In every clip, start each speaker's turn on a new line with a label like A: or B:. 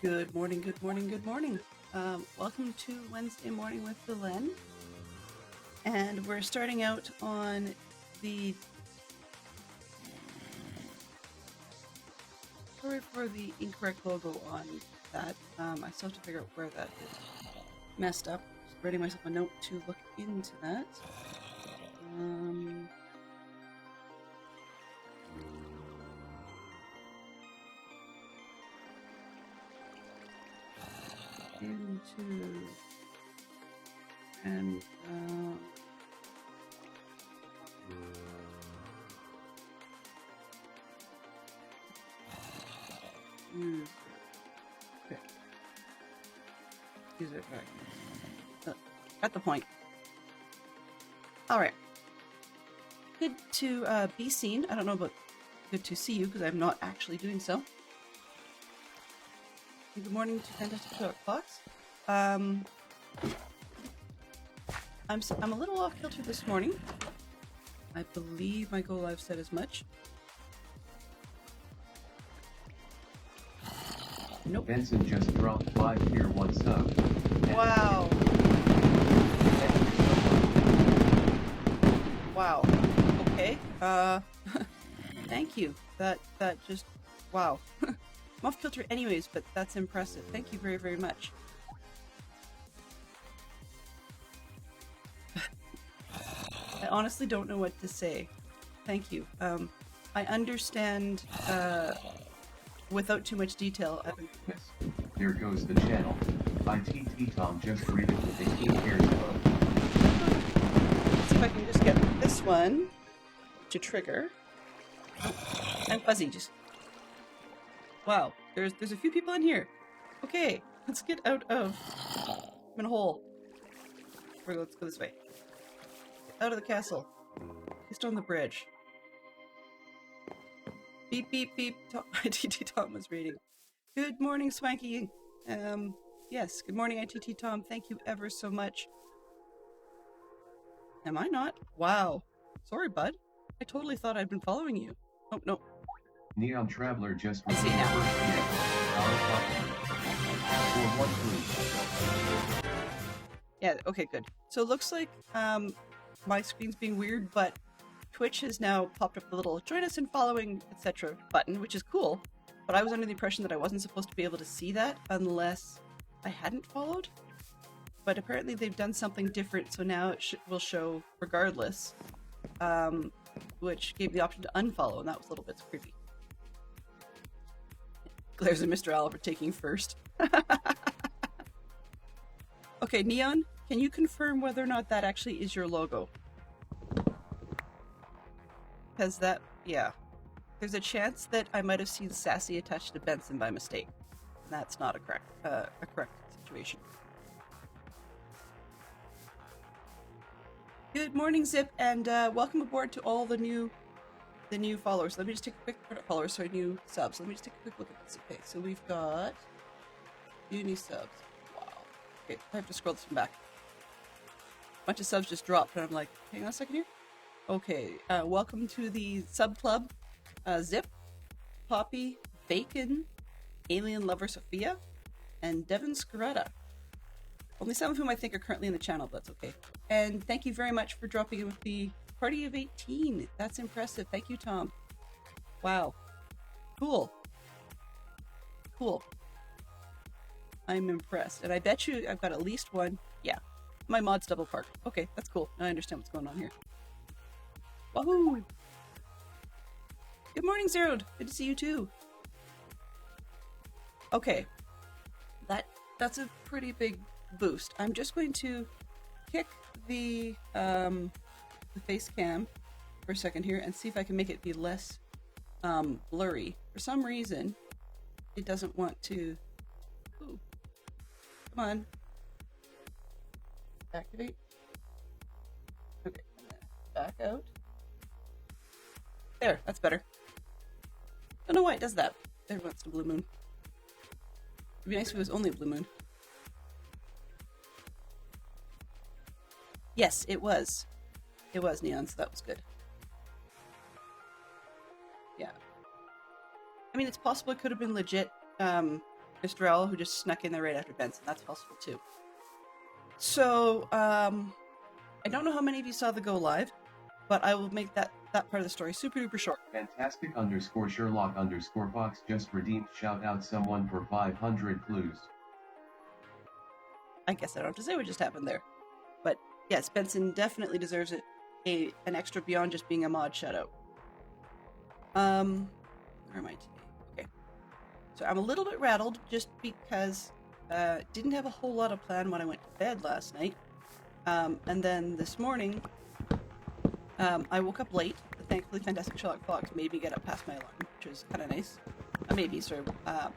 A: Good morning, good morning, good morning. Welcome to Wednesday Morning with Delenn. And we're starting out on the... Sorry for the incorrect logo on that. I still have to figure out where that is messed up. Just writing myself a note to look into that. Okay. Use it back. Got the point. All right. Good to be seen. I don't know about good to see you because I'm not actually doing so. Good morning to Fantastic Fox. I'm a little off kilter this morning. I believe my go live said as much. Nope.
B: Benson just dropped 5 here, what's up?
A: Wow. Wow. Okay. Thank you. That just, wow. I'm off kilter anyways, but that's impressive. Thank you very, very much. I honestly don't know what to say. Thank you. I understand without too much detail.
B: Yes, there goes the channel. ITT Tom just greeted with a key hair hello.
A: Let's see if I can just get this one to trigger. I'm fuzzy, just... Wow, there's a few people in here. Okay, let's get out of... I'm in a hole. Let's go this way. Out of the castle. Just on the bridge. Beep, beep, beep. ITT Tom was reading. Good morning, Swanky. Yes, good morning, ITT Tom. Thank you ever so much. Am I not? Wow. Sorry, bud. I totally thought I'd been following you. Oh, no.
B: Neon Traveler just
A: I see now. Yeah, okay, good. So it looks like my screen's being weird, but Twitch has now popped up the little join us in following, etc. button, which is cool. But I was under the impression that I wasn't supposed to be able to see that unless I hadn't followed. But apparently they've done something different, so now it will show regardless, which gave the option to unfollow, and that was a little bit creepy. Glares at Mr. Oliver taking first. Okay, Neon, can you confirm whether or not that actually is your logo? Because that, yeah. There's a chance that I might have seen Sassy attached to Benson by mistake. And that's not a correct situation. Good morning, Zip, and welcome aboard to all the new followers. Let me just take a quick followers, sorry, new subs. Let me just take a quick look at this. Okay, so we've got new subs. Wow. Okay, I have to scroll this one back. A bunch of subs just dropped, and I'm like, hang on a second here. Okay, welcome to the sub club. Zip, Poppy, Bacon, Alien Lover Sophia, and Devin Scaretta. Only some of whom I think are currently in the channel, but that's okay. And thank you very much for dropping in with the party of 18. That's impressive. Thank you, Tom. Wow. Cool. Cool. I'm impressed. And I bet you I've got at least one. Yeah. My mod's double parked. Okay, that's cool. Now I understand what's going on here. Wahoo! Good morning, Zeroed. Good to see you too. Okay. That's a pretty big boost. I'm just going to kick the face cam for a second here and see if I can make it be less blurry. For some reason, it doesn't want to... Ooh. Come on. Activate. Okay, back out. There, that's better. Don't know why it does that. There wants a blue moon. It'd be nice if it was only a blue moon. Yes, it was. It was Neon, so that was good. Yeah. I mean, it's possible it could have been legit Mr. Owl, who just snuck in there right after Benson. That's possible too. So, I don't know how many of you saw the go live, but I will make that part of the story super duper short.
B: Fantastic _ Sherlock _ Fox just redeemed. Shout out someone for 500 clues.
A: I guess I don't have to say what just happened there. But yes, Benson definitely deserves it. An extra beyond just being a mod shout out. Where am I today? Okay. So I'm a little bit rattled just because didn't have a whole lot of plan when I went to bed last night. And then this morning, I woke up late. Thankfully, Fantastic Sherlock Fox made me get up past my alarm, which was kind of nice.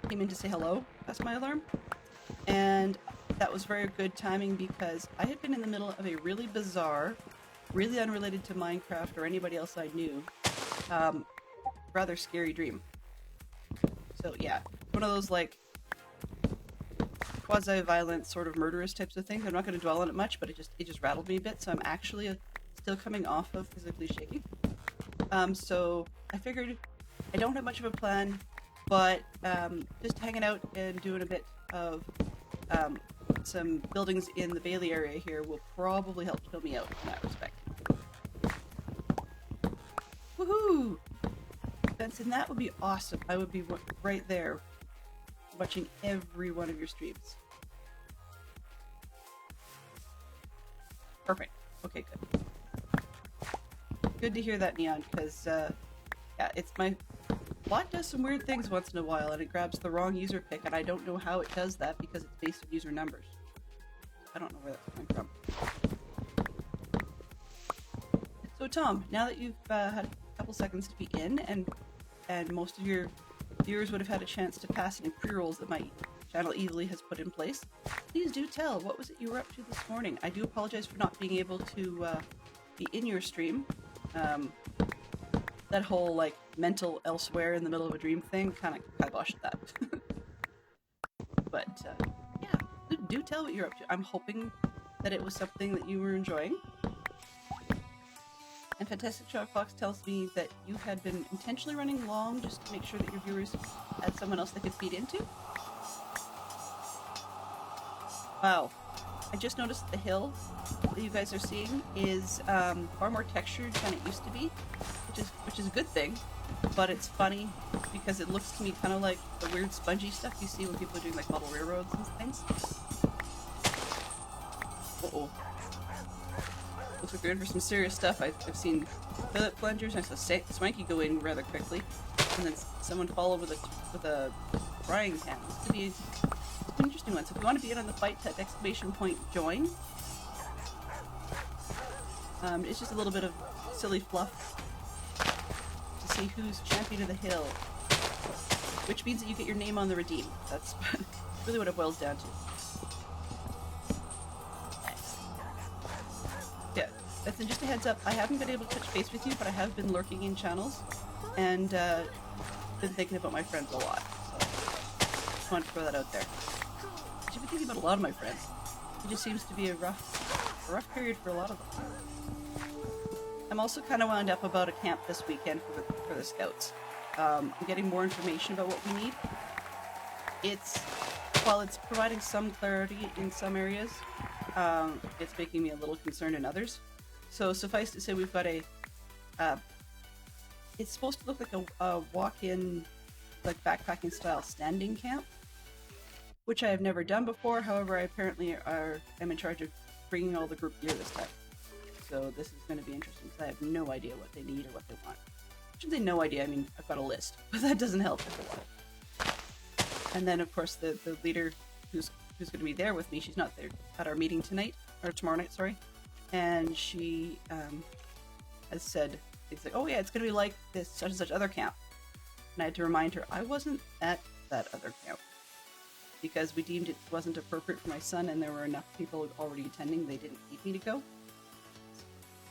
A: Came in to say hello past my alarm. And that was very good timing because I had been in the middle of a really bizarre, really unrelated to Minecraft or anybody else I knew, rather scary dream. So yeah, one of those like quasi-violent sort of murderous types of things. I'm not going to dwell on it much, but it just rattled me a bit, so I'm actually still coming off of physically shaking. So I figured I don't have much of a plan, but just hanging out and doing a bit of some buildings in the Bailey area here will probably help chill me out in that respect. Woohoo! Benson, that would be awesome. I would be right there watching every one of your streams. Perfect. Okay, good. Good to hear that, Neon, because, yeah, it's my... Bot does some weird things once in a while, and it grabs the wrong user pick, and I don't know how it does that because it's based on user numbers. I don't know where that's coming from. So, Tom, now that you've had a couple seconds to be in, and most of your viewers would have had a chance to pass any pre-rolls that my channel easily has put in place, please do tell, what was it you were up to this morning? I do apologize for not being able to be in your stream. That whole, like, mental elsewhere in the middle of a dream thing kind of kiboshed that. But, yeah, do tell what you're up to. I'm hoping that it was something that you were enjoying. And Fantastic Sherlock Fox tells me that you had been intentionally running long just to make sure that your viewers had someone else they could feed into. Wow. I just noticed the hill that you guys are seeing is far more textured than it used to be, which is a good thing, but it's funny because it looks to me kind of like the weird spongy stuff you see when people are doing like model railroads and things. Uh-oh. Looks like we're in for some serious stuff. I've seen toilet plungers, and I saw Swanky go in rather quickly, and then someone fall over with a frying pan. This could be an interesting one. So if you want to be in on the fight, type !join. It's just a little bit of silly fluff to see who's champion of the hill, which means that you get your name on the redeem. That's really what it boils down to. Yeah, that's just a heads up. I haven't been able to touch base with you, but I have been lurking in channels and been thinking about my friends a lot. So just wanted to throw that out there. I've been thinking about a lot of my friends. It just seems to be a rough period for a lot of them. I'm also kind of wound up about a camp this weekend for the scouts. I'm getting more information about what we need. While it's providing some clarity in some areas, it's making me a little concerned in others. So suffice to say, we've got it's supposed to look like a walk-in, like backpacking style standing camp, which I have never done before. However, I apparently am in charge of bringing all the group gear this time. So this is going to be interesting because I have no idea what they need or what they want. I shouldn't say no idea, I mean, I've got a list, but that doesn't help a lot. And then, of course, the leader who's going to be there with me, she's not there at our meeting tonight, or tomorrow night, sorry. And she has said things like, oh yeah, it's going to be like this such and such other camp. And I had to remind her, I wasn't at that other camp, because we deemed it wasn't appropriate for my son, and there were enough people already attending, they didn't need me to go. So,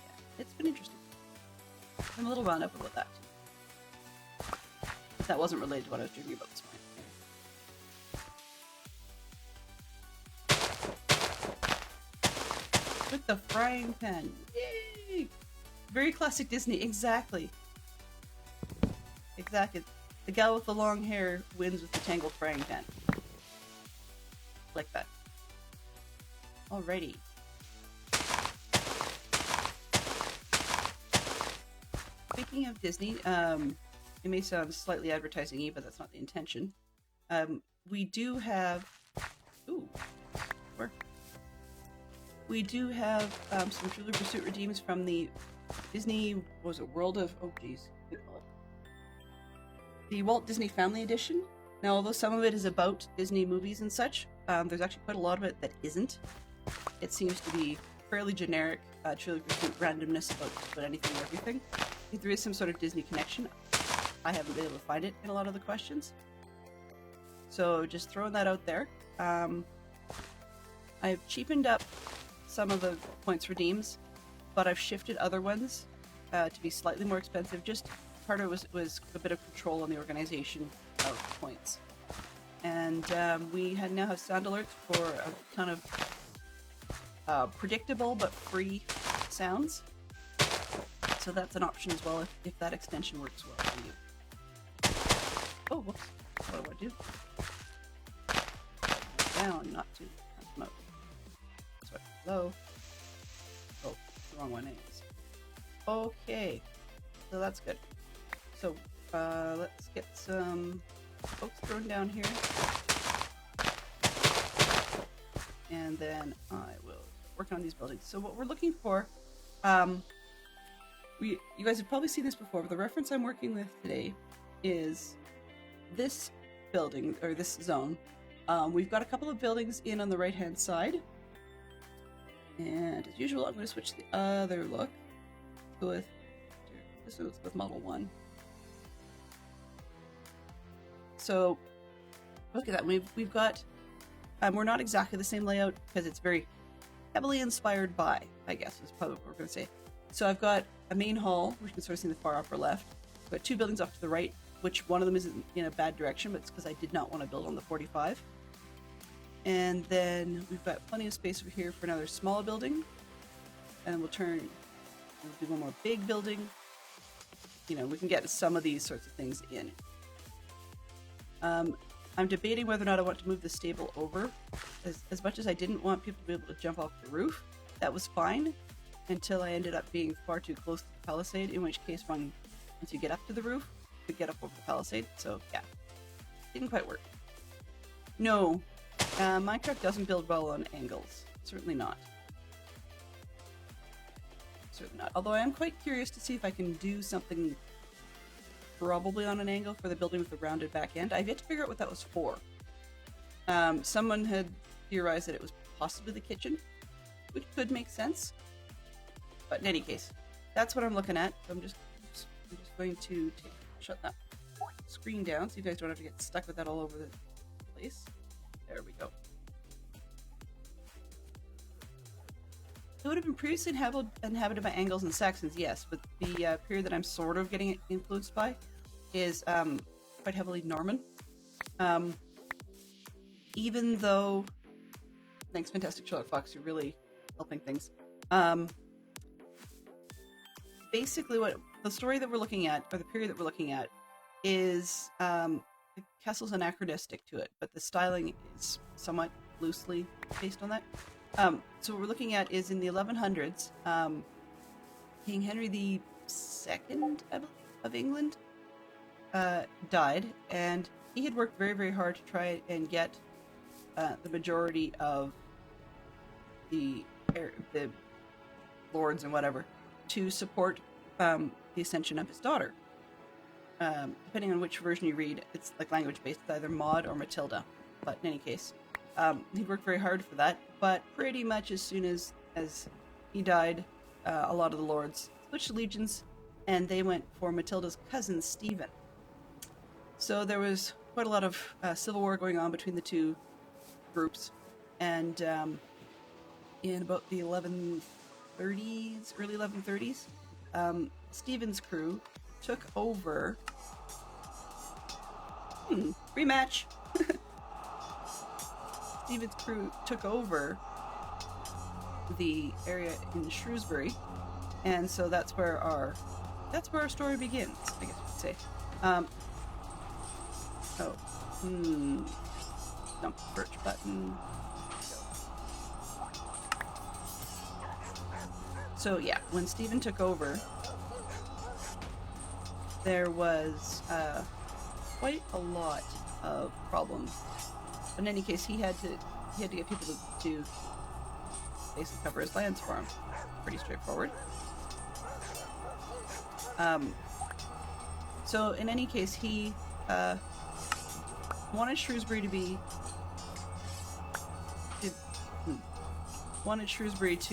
A: yeah, it's been interesting. I'm a little wound up about that too. That wasn't related to what I was dreaming about this morning. With the frying pan. Yay! Very classic Disney, exactly. Exactly. The gal with the long hair wins with the tangled frying pan. like that. Alrighty. Speaking of Disney, it may sound slightly advertising-y, but that's not the intention. We do have... Ooh. Where? We do have some Trivial Pursuit redeems from the Disney... What was it? World of... Oh, geez. The Walt Disney Family Edition. Now, although some of it is about Disney movies and such, there's actually quite a lot of it that isn't. It seems to be fairly generic Trivial Pursuit randomness about anything and everything. If there is some sort of Disney connection, I haven't been able to find it in a lot of the questions. So just throwing that out there. I've cheapened up some of the points redeems, but I've shifted other ones to be slightly more expensive. Just part of it was a bit of control on the organization of points. And we now have sound alerts for a ton of predictable but free sounds. So that's an option as well if that extension works well for you. Oh, whoops. What do I do? Down, not to come up. Sorry, low. Oh, the wrong one anyways. Okay, so that's good. So let's get some folks thrown down here. And then I will work on these buildings. So what we're looking for, you guys have probably seen this before, but the reference I'm working with today is this building, or this zone. We've got a couple of buildings in on the right-hand side. And as usual, I'm going to switch the other look with this one's with Model 1. So look at that. We've got, we're not exactly the same layout because it's very heavily inspired by, I guess is probably what we're going to say. So I've got a main hall, which you can sort of see in the far upper left. I've got two buildings off to the right, which one of them is in a bad direction, but it's because I did not want to build on the 45. And then we've got plenty of space over here for another small building. And we'll do one more big building. You know, we can get some of these sorts of things in. I'm debating whether or not I want to move the stable over. As much as I didn't want people to be able to jump off the roof, that was fine until I ended up being far too close to the palisade, in which case once you get up to the roof, you could get up over the palisade. So yeah, didn't quite work. No, Minecraft doesn't build well on angles. Certainly not. Certainly not. Although I am quite curious to see if I can do something probably on an angle for the building with the rounded back end. I've yet to figure out what that was for. Someone had theorized that it was possibly the kitchen, which could make sense. But in any case, that's what I'm looking at. So I'm just going to shut that screen down so you guys don't have to get stuck with that all over the place. There we go. It would have been previously inhabited by Angles and Saxons, yes, but the period that I'm sort of getting influenced by is quite heavily Norman. Even though, thanks Fantastic Sherlock Fox, you're really helping things. Basically what the story that we're looking at, or the period that we're looking at, is the castle's anachronistic to it, but the styling is somewhat loosely based on that. So what we're looking at is in the 1100s, King Henry II of England died, and he had worked very, very hard to try and get the majority of the lords and whatever to support the ascension of his daughter. Depending on which version you read, it's like language-based, it's either Maud or Matilda. But in any case, he worked very hard for that, but pretty much as soon as he died, a lot of the lords switched allegiance, and they went for Matilda's cousin, Stephen. So there was quite a lot of civil war going on between the two groups, and in about the 1130s, early 1130s, Stephen's crew took over... rematch! Stephen's crew took over the area in Shrewsbury, and so that's where our story begins, I guess you could say. Dump search button. So yeah, when Stephen took over, there was quite a lot of problems. But in any case, he had to get people to basically cover his lands for him. Pretty straightforward. So in any case, he wanted Shrewsbury to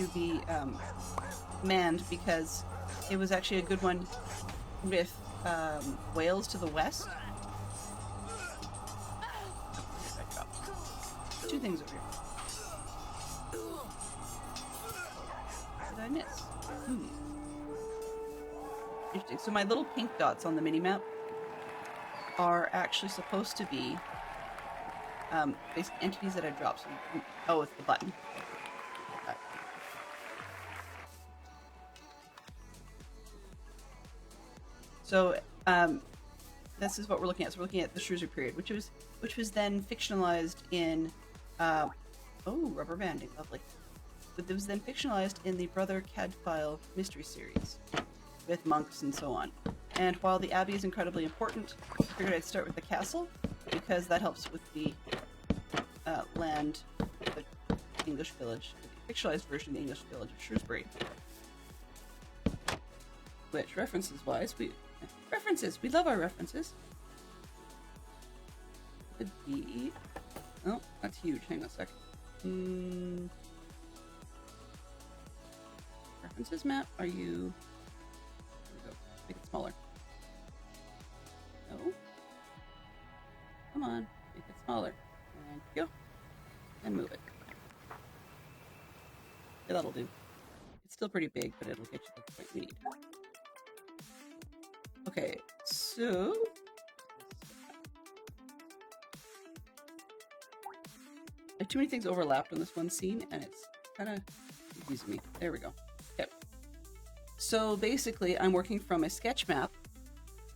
A: be manned because it was actually a good one with Wales to the west. Two things over here. What did I miss? Interesting. So my little pink dots on the mini-map are actually supposed to be basically entities that I dropped. So, oh, it's the button. So this is what we're looking at. So we're looking at the Shrewsbury period, which was then fictionalized in rubber banding, lovely. But it was then fictionalized in the Brother Cadfael mystery series with monks and so on. And while the abbey is incredibly important, I figured I'd start with the castle because that helps with the land, the English village, the fictionalized version of the English village of Shrewsbury. Which, references-wise, we love our references. Could be... Oh, that's huge. Hang on a sec. References map, are you... There we go. Make it smaller. No. Come on. Make it smaller. Thank you. And move it. Yeah, that'll do. It's still pretty big, but it'll get you the point we need. Okay, so... Too many things overlapped on this one scene, and it's kind of confusing me. There we go. Okay. So basically, I'm working from a sketch map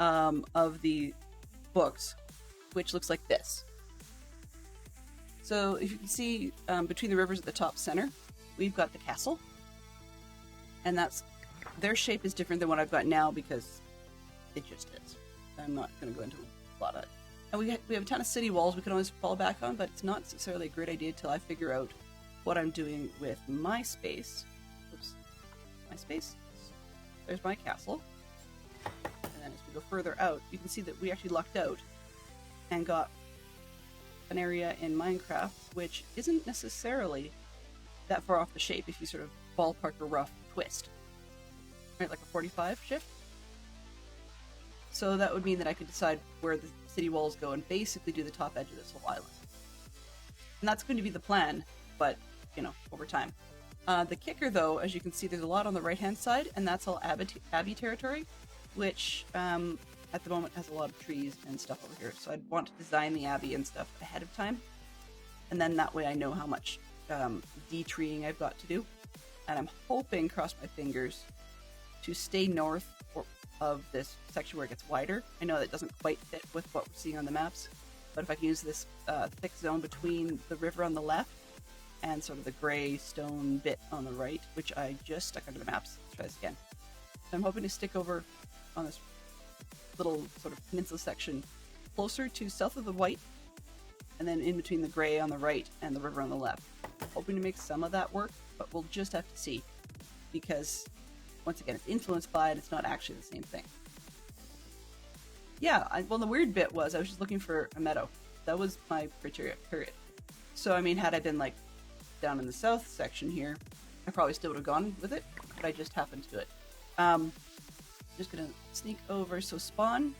A: of the books, which looks like this. So if you can see between the rivers at the top center, we've got the castle, and their shape is different than what I've got now because it just is. I'm not going to go into a lot of it. And we have a ton of city walls we can always fall back on, but it's not necessarily a great idea until I figure out what I'm doing with my space. Oops. My space. There's my castle. And then as we go further out, you can see that we actually lucked out and got an area in Minecraft which isn't necessarily that far off the shape if you sort of ballpark a rough twist. Right, like a 45 shift. So that would mean that I could decide where the city walls go and basically do the top edge of this whole island. And that's going to be the plan, but, you know, over time. The kicker, though, as you can see, there's a lot on the right-hand side, and that's all Abbey territory, which at the moment has a lot of trees and stuff over here. So I'd want to design the Abbey and stuff ahead of time, and then that way I know how much de-treeing I've got to do. And I'm hoping, cross my fingers, to stay north of this section where it gets wider. I know that doesn't quite fit with what we're seeing on the maps, but if I can use this thick zone between the river on the left and sort of the gray stone bit on the right, which I just stuck under the maps. Let's try this again. So I'm hoping to stick over on this little sort of peninsula section closer to south of the white, and then in between the gray on the right and the river on the left. Hoping to make some of that work, but we'll just have to see, because once again, it's influenced by it, it's not actually the same thing. Yeah, well, the weird bit was I was just looking for a meadow. That was my criteria, period. So, I mean, had I been, like, down in the south section here, I probably still would have gone with it, but I just happened to do it. Just gonna sneak over. So, spawn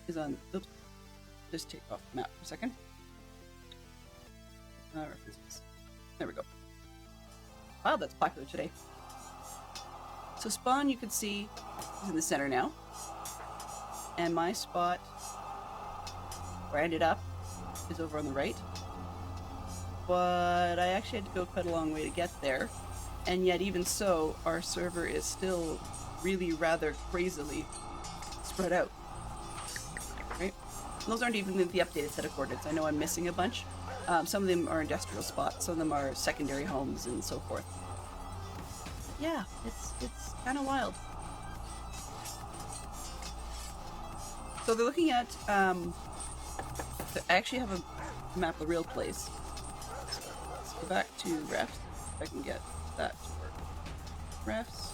A: is on... Oops. Just take off the map for a second. There we go. Wow, that's popular today. So spawn, you can see, is in the center now. And my spot, where I ended up, is over on the right. But I actually had to go quite a long way to get there. And yet, even so, our server is still really rather crazily spread out. Right? And those aren't even the updated set of coordinates. I know I'm missing a bunch. Some of them are industrial spots, some of them are secondary homes, and so forth. yeah, it's kind of wild. So they're looking at, I actually have a map of the real place. So let's go back to refs, if I can get that to work. Refs,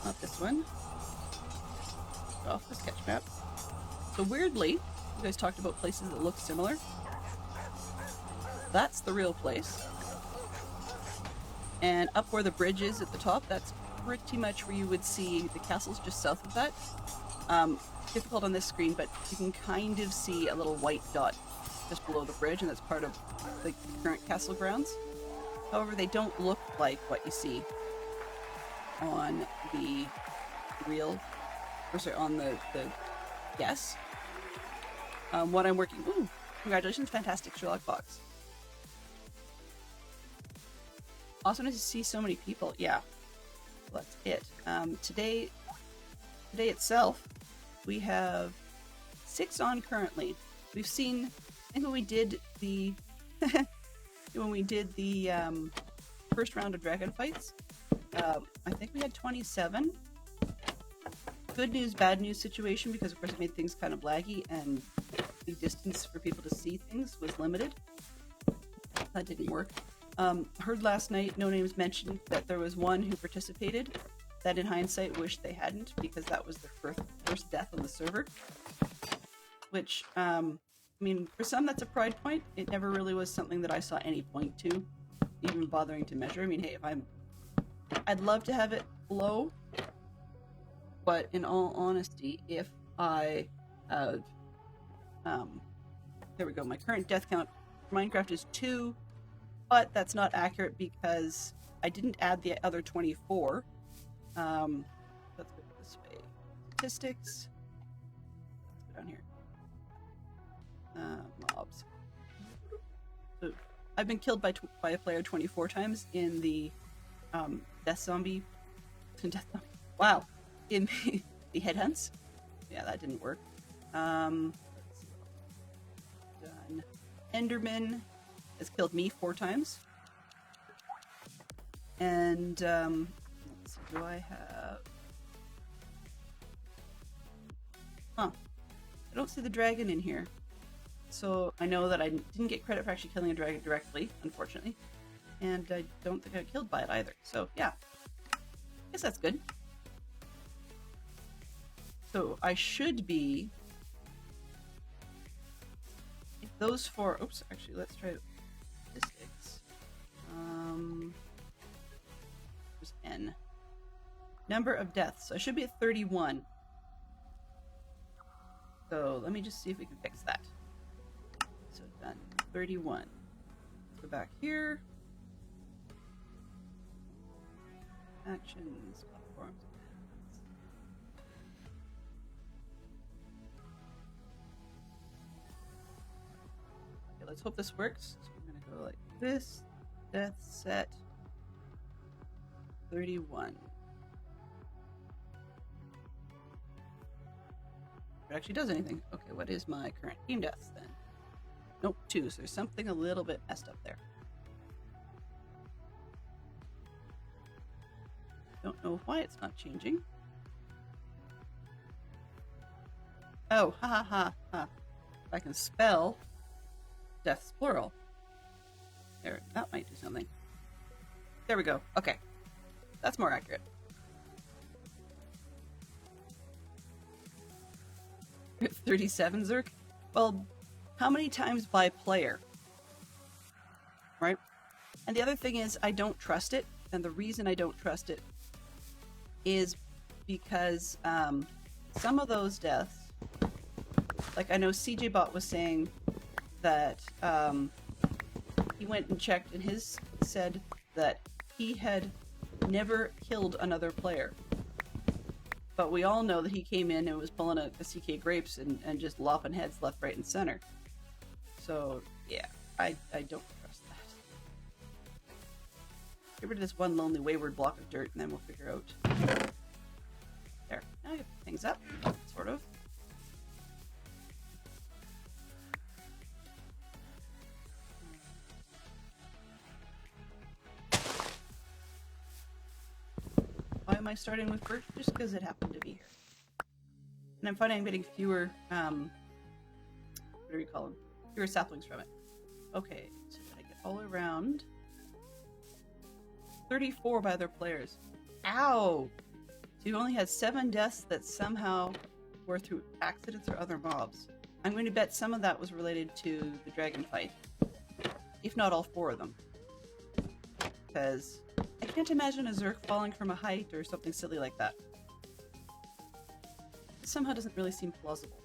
A: not this one. Off the sketch map. So weirdly, you guys talked about places that look similar. That's the real place. And up where the bridge is at the top, that's pretty much where you would see the castles just south of that. Difficult on this screen, but you can kind of see a little white dot just below the bridge, and that's part of the current castle grounds. However, they don't look like what you see on the real, or sorry, on the yes. What I'm working, ooh, congratulations, fantastic Sherlock Fox. Awesome to see so many people, yeah. Well, that's it. Today itself, we have 6 on currently. We've seen, I think when we did the first round of dragon fights, I think we had 27. Good news, bad news situation, because of course it made things kind of laggy and the distance for people to see things was limited. That didn't work. Heard last night, No Names mentioned that there was one who participated that in hindsight wished they hadn't, because that was their first death on the server. Which, I mean, for some that's a pride point. It never really was something that I saw any point to, even bothering to measure. I mean, hey, I'd love to have it low, but in all honesty, if I have, there we go, my current death count for Minecraft is 2, but that's not accurate because I didn't add the other 24. Let's go this way. Statistics. Let's go down here. Mobs. So I've been killed by a player 24 times in the death zombie. Wow, in the headhunts. Yeah, that didn't work. Let's see. Done. Enderman has killed me 4 times. And let's see, do I have? Huh. I don't see the dragon in here. So I know that I didn't get credit for actually killing a dragon directly, unfortunately. And I don't think I got killed by it either. So yeah, I guess that's good. So I should be, if those 4, oops, actually let's try statistics. There's N. Number of deaths. So I should be at 31. So let me just see if we can fix that. So done. 31. Let's go back here. Actions, platforms. Okay, let's hope this works. So we're gonna go like this. Death set 31. If it actually does anything. Okay, what is my current team deaths then? Nope, 2. So there's something a little bit messed up there. Don't know why it's not changing. Oh, ha ha ha ha. I can spell deaths plural. There, that might do something. There we go. Okay. That's more accurate. 37, Zerk? Well, how many times by player? Right? And the other thing is, I don't trust it. And the reason I don't trust it is because some of those deaths, like I know CJ Bot was saying that he went and checked and his said that he had never killed another player. But we all know that he came in and was pulling a CK Grapes and just lopping heads left, right, and center. So, yeah, I don't trust that. Get rid of this one lonely wayward block of dirt and then we'll figure out. There. Now I get things up, sort of. am I starting with birch? Just because it happened to be here. And I'm finding I'm getting fewer, what do you call them? Fewer saplings from it. Okay, so did I get all around? 34 by other players. Ow! So you only had 7 deaths that somehow were through accidents or other mobs. I'm going to bet some of that was related to the dragon fight. If not all 4 of them. Because I can't imagine a Zerk falling from a height or something silly like that. It somehow doesn't really seem plausible.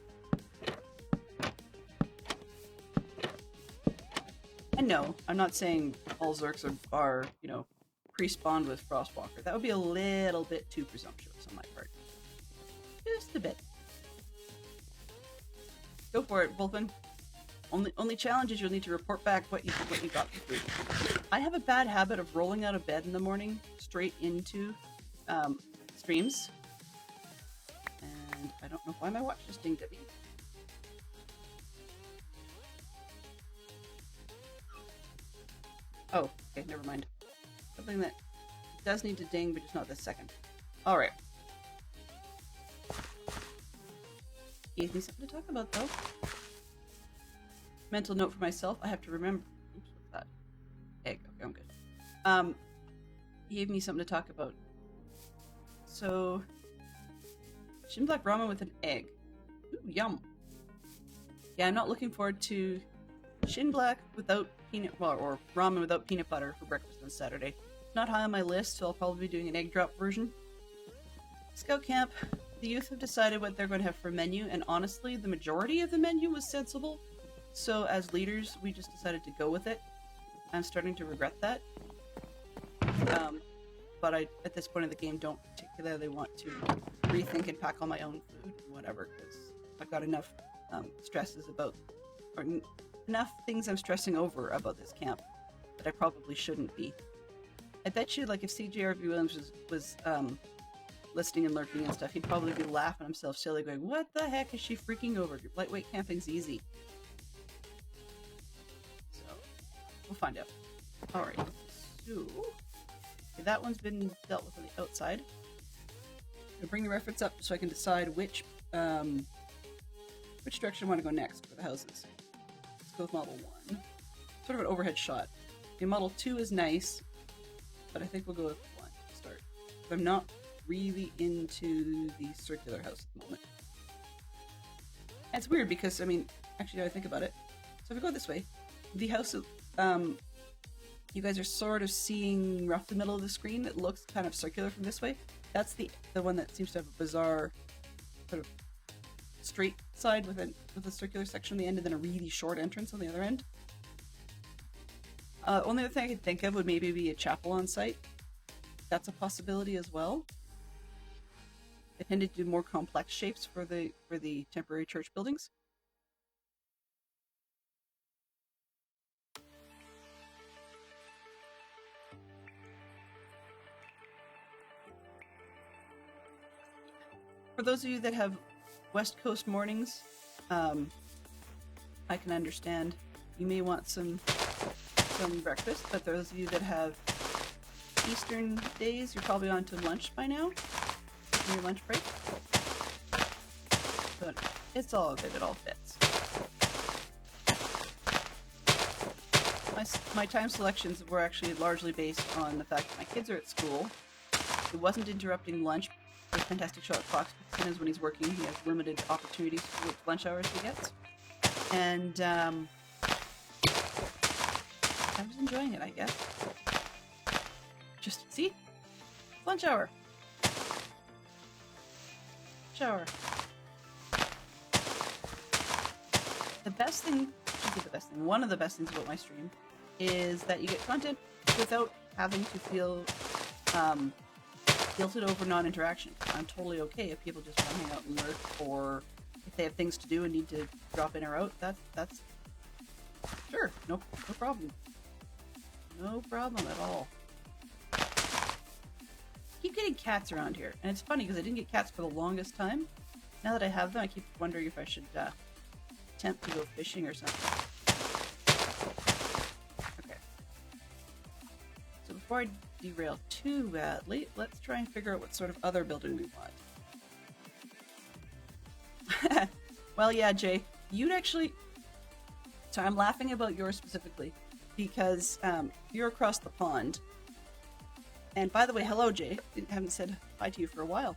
A: And no, I'm not saying all Zerks are you know, pre-spawned with Frostwalker. That would be a little bit too presumptuous on my part. Just a bit. Go for it, Wolfen. Only challenge is you'll need to report back what you got for food. I have a bad habit of rolling out of bed in the morning straight into streams. And I don't know why my watch just dinged at me. Oh, okay, never mind. Something that does need to ding, but just not this second. Alright. Gave me something to talk about, though. Mental note for myself, I have to remember. Oops, what's that? Egg. Okay, I'm good. He gave me something to talk about. So, Shin Black ramen with an egg. Ooh, yum. Yeah, I'm not looking forward to Shin Black without peanut, well, or ramen without peanut butter for breakfast on Saturday. Not high on my list, so I'll probably be doing an egg drop version. Scout camp. The youth have decided what they're going to have for menu, and honestly, the majority of the menu was sensible. So as leaders, we just decided to go with it. I'm starting to regret that. But I, at this point in the game, don't particularly want to rethink and pack all my own food and whatever, because I've got enough stresses about, or enough things I'm stressing over about this camp that I probably shouldn't be. I bet you, like, if CJRV Williams was listening and lurking and stuff, he'd probably be laughing himself silly, going, "What the heck is she freaking over? Lightweight camping's easy." So, we'll find out. Alright, so... okay, that one's been dealt with on the outside. I'm gonna bring the reference up so I can decide which direction I want to go next for the houses. Let's go with Model 1. Sort of an overhead shot. Okay, Model 2 is nice, but I think we'll go with 1 to start. I'm not really into the circular house at the moment. And it's weird because, I mean, actually now I think about it. So if we go this way, the house, you guys are sort of seeing rough the middle of the screen. It looks kind of circular from this way. That's the one that seems to have a bizarre sort of straight side with a circular section on the end and then a really short entrance on the other end. Only other thing I could think of would maybe be a chapel on site. That's a possibility as well. They tended to do more complex shapes for the temporary church buildings. For those of you that have West Coast mornings, I can understand you may want some breakfast, but those of you that have Eastern days, you're probably on to lunch by now. Your lunch break. But it's all good, it all fits. My time selections were actually largely based on the fact that my kids are at school. It wasn't interrupting lunch with Fantastic Sherlock Fox, because sometimes when he's working he has limited opportunities for which lunch hours he gets. And I was enjoying it, I guess. Just, see? Lunch hour. Shower. The best thing, one of the best things about my stream is that you get content without having to feel guilted over non-interaction. I'm totally okay if people just want to hang out and lurk, or if they have things to do and need to drop in or out. That's sure, no problem. No problem at all. Keep getting cats around here, and it's funny because I didn't get cats for the longest time. Now that I have them, I keep wondering if I should attempt to go fishing or something. Okay. So before I derail too badly, let's try and figure out what sort of other building we want. Well, yeah, Jay, you'd actually... Sorry, I'm laughing about yours specifically because you're across the pond. And by the way, hello, Jay. I haven't said hi to you for a while.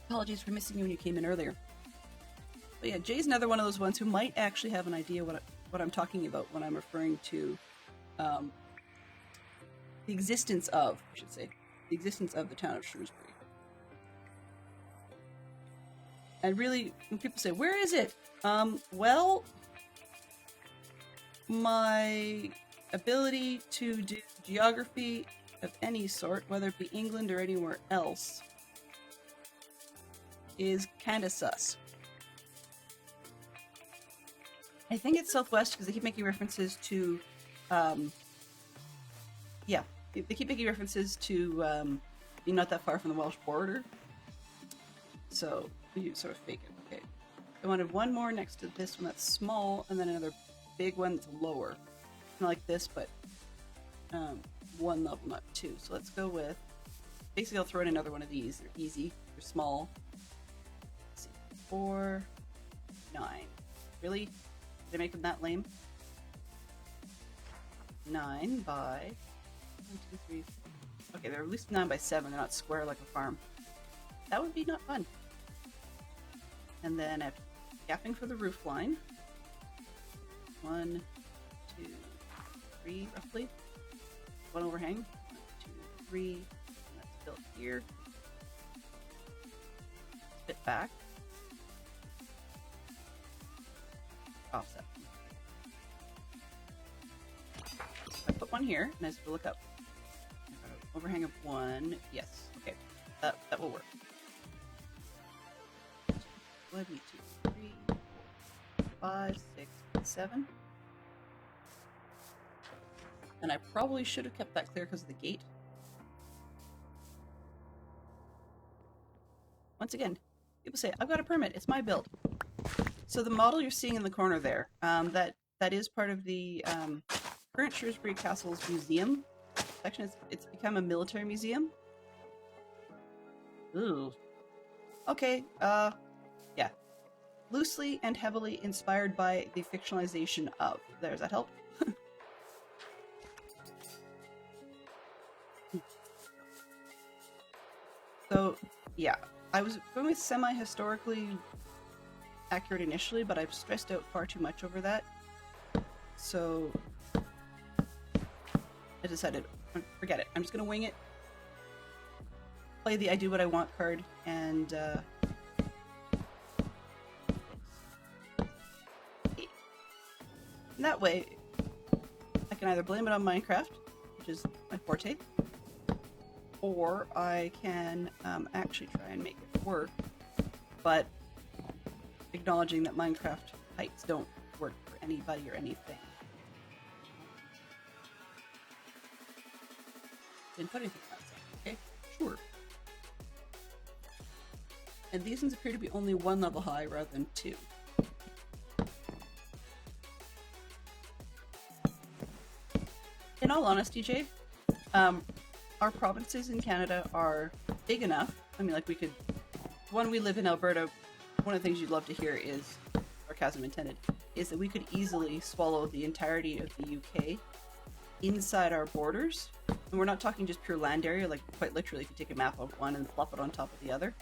A: Apologies for missing you when you came in earlier. But yeah, Jay's another one of those ones who might actually have an idea what I'm talking about when I'm referring to the existence of, I should say, the existence of the town of Shrewsbury. And really, when people say, where is it? Well, my ability to do geography of any sort, whether it be England or anywhere else, is kinda sus. I think it's southwest because they keep making references to, yeah, they keep making references to being not that far from the Welsh border. So you sort of fake it. Okay. I wanted one more next to this one that's small, and then another big one that's lower. Not like this, but one level, not two. So let's go with, basically I'll throw in another one of these. They're easy, they're small. Let's see, 4, 9. Really? Did I make them that lame? 9 by 1, 2, 3. Okay, they're at least 9 by 7. They're not square like a farm. That would be not fun. And then I have gapping for the roof line. 1, 2, 3, roughly. One overhang. 1, 2, 3. And that's built here. Fit back. Offset. I put one here, and I just have to look up. Overhang of 1. Yes. Okay. That will work. 1, 2, 3, 4, 5, 6, 7. And I probably should have kept that clear because of the gate. Once again, people say, I've got a permit, it's my build. So the model you're seeing in the corner there, that is part of the current Shrewsbury Castle's museum section. It's become a military museum. Ooh. Okay, yeah. Loosely and heavily inspired by the fictionalization of. Does that help? So, yeah. I was going with semi-historically accurate initially, but I've stressed out far too much over that. So, I decided, forget it. I'm just going to wing it. Play the I do what I want card, and that way, I can either blame it on Minecraft, which is my forte, or I can actually try and make it work, but acknowledging that Minecraft heights don't work for anybody or anything. Didn't put anything on that, okay? Sure. And these ones appear to be only 1 level high rather than 2. In all honesty, Jay, our provinces in Canada are big enough. I mean, like, we could... When we live in Alberta, one of the things you'd love to hear is, sarcasm intended, is that we could easily swallow the entirety of the UK inside our borders. And we're not talking just pure land area, like, quite literally, if you take a map of one and flop it on top of the other,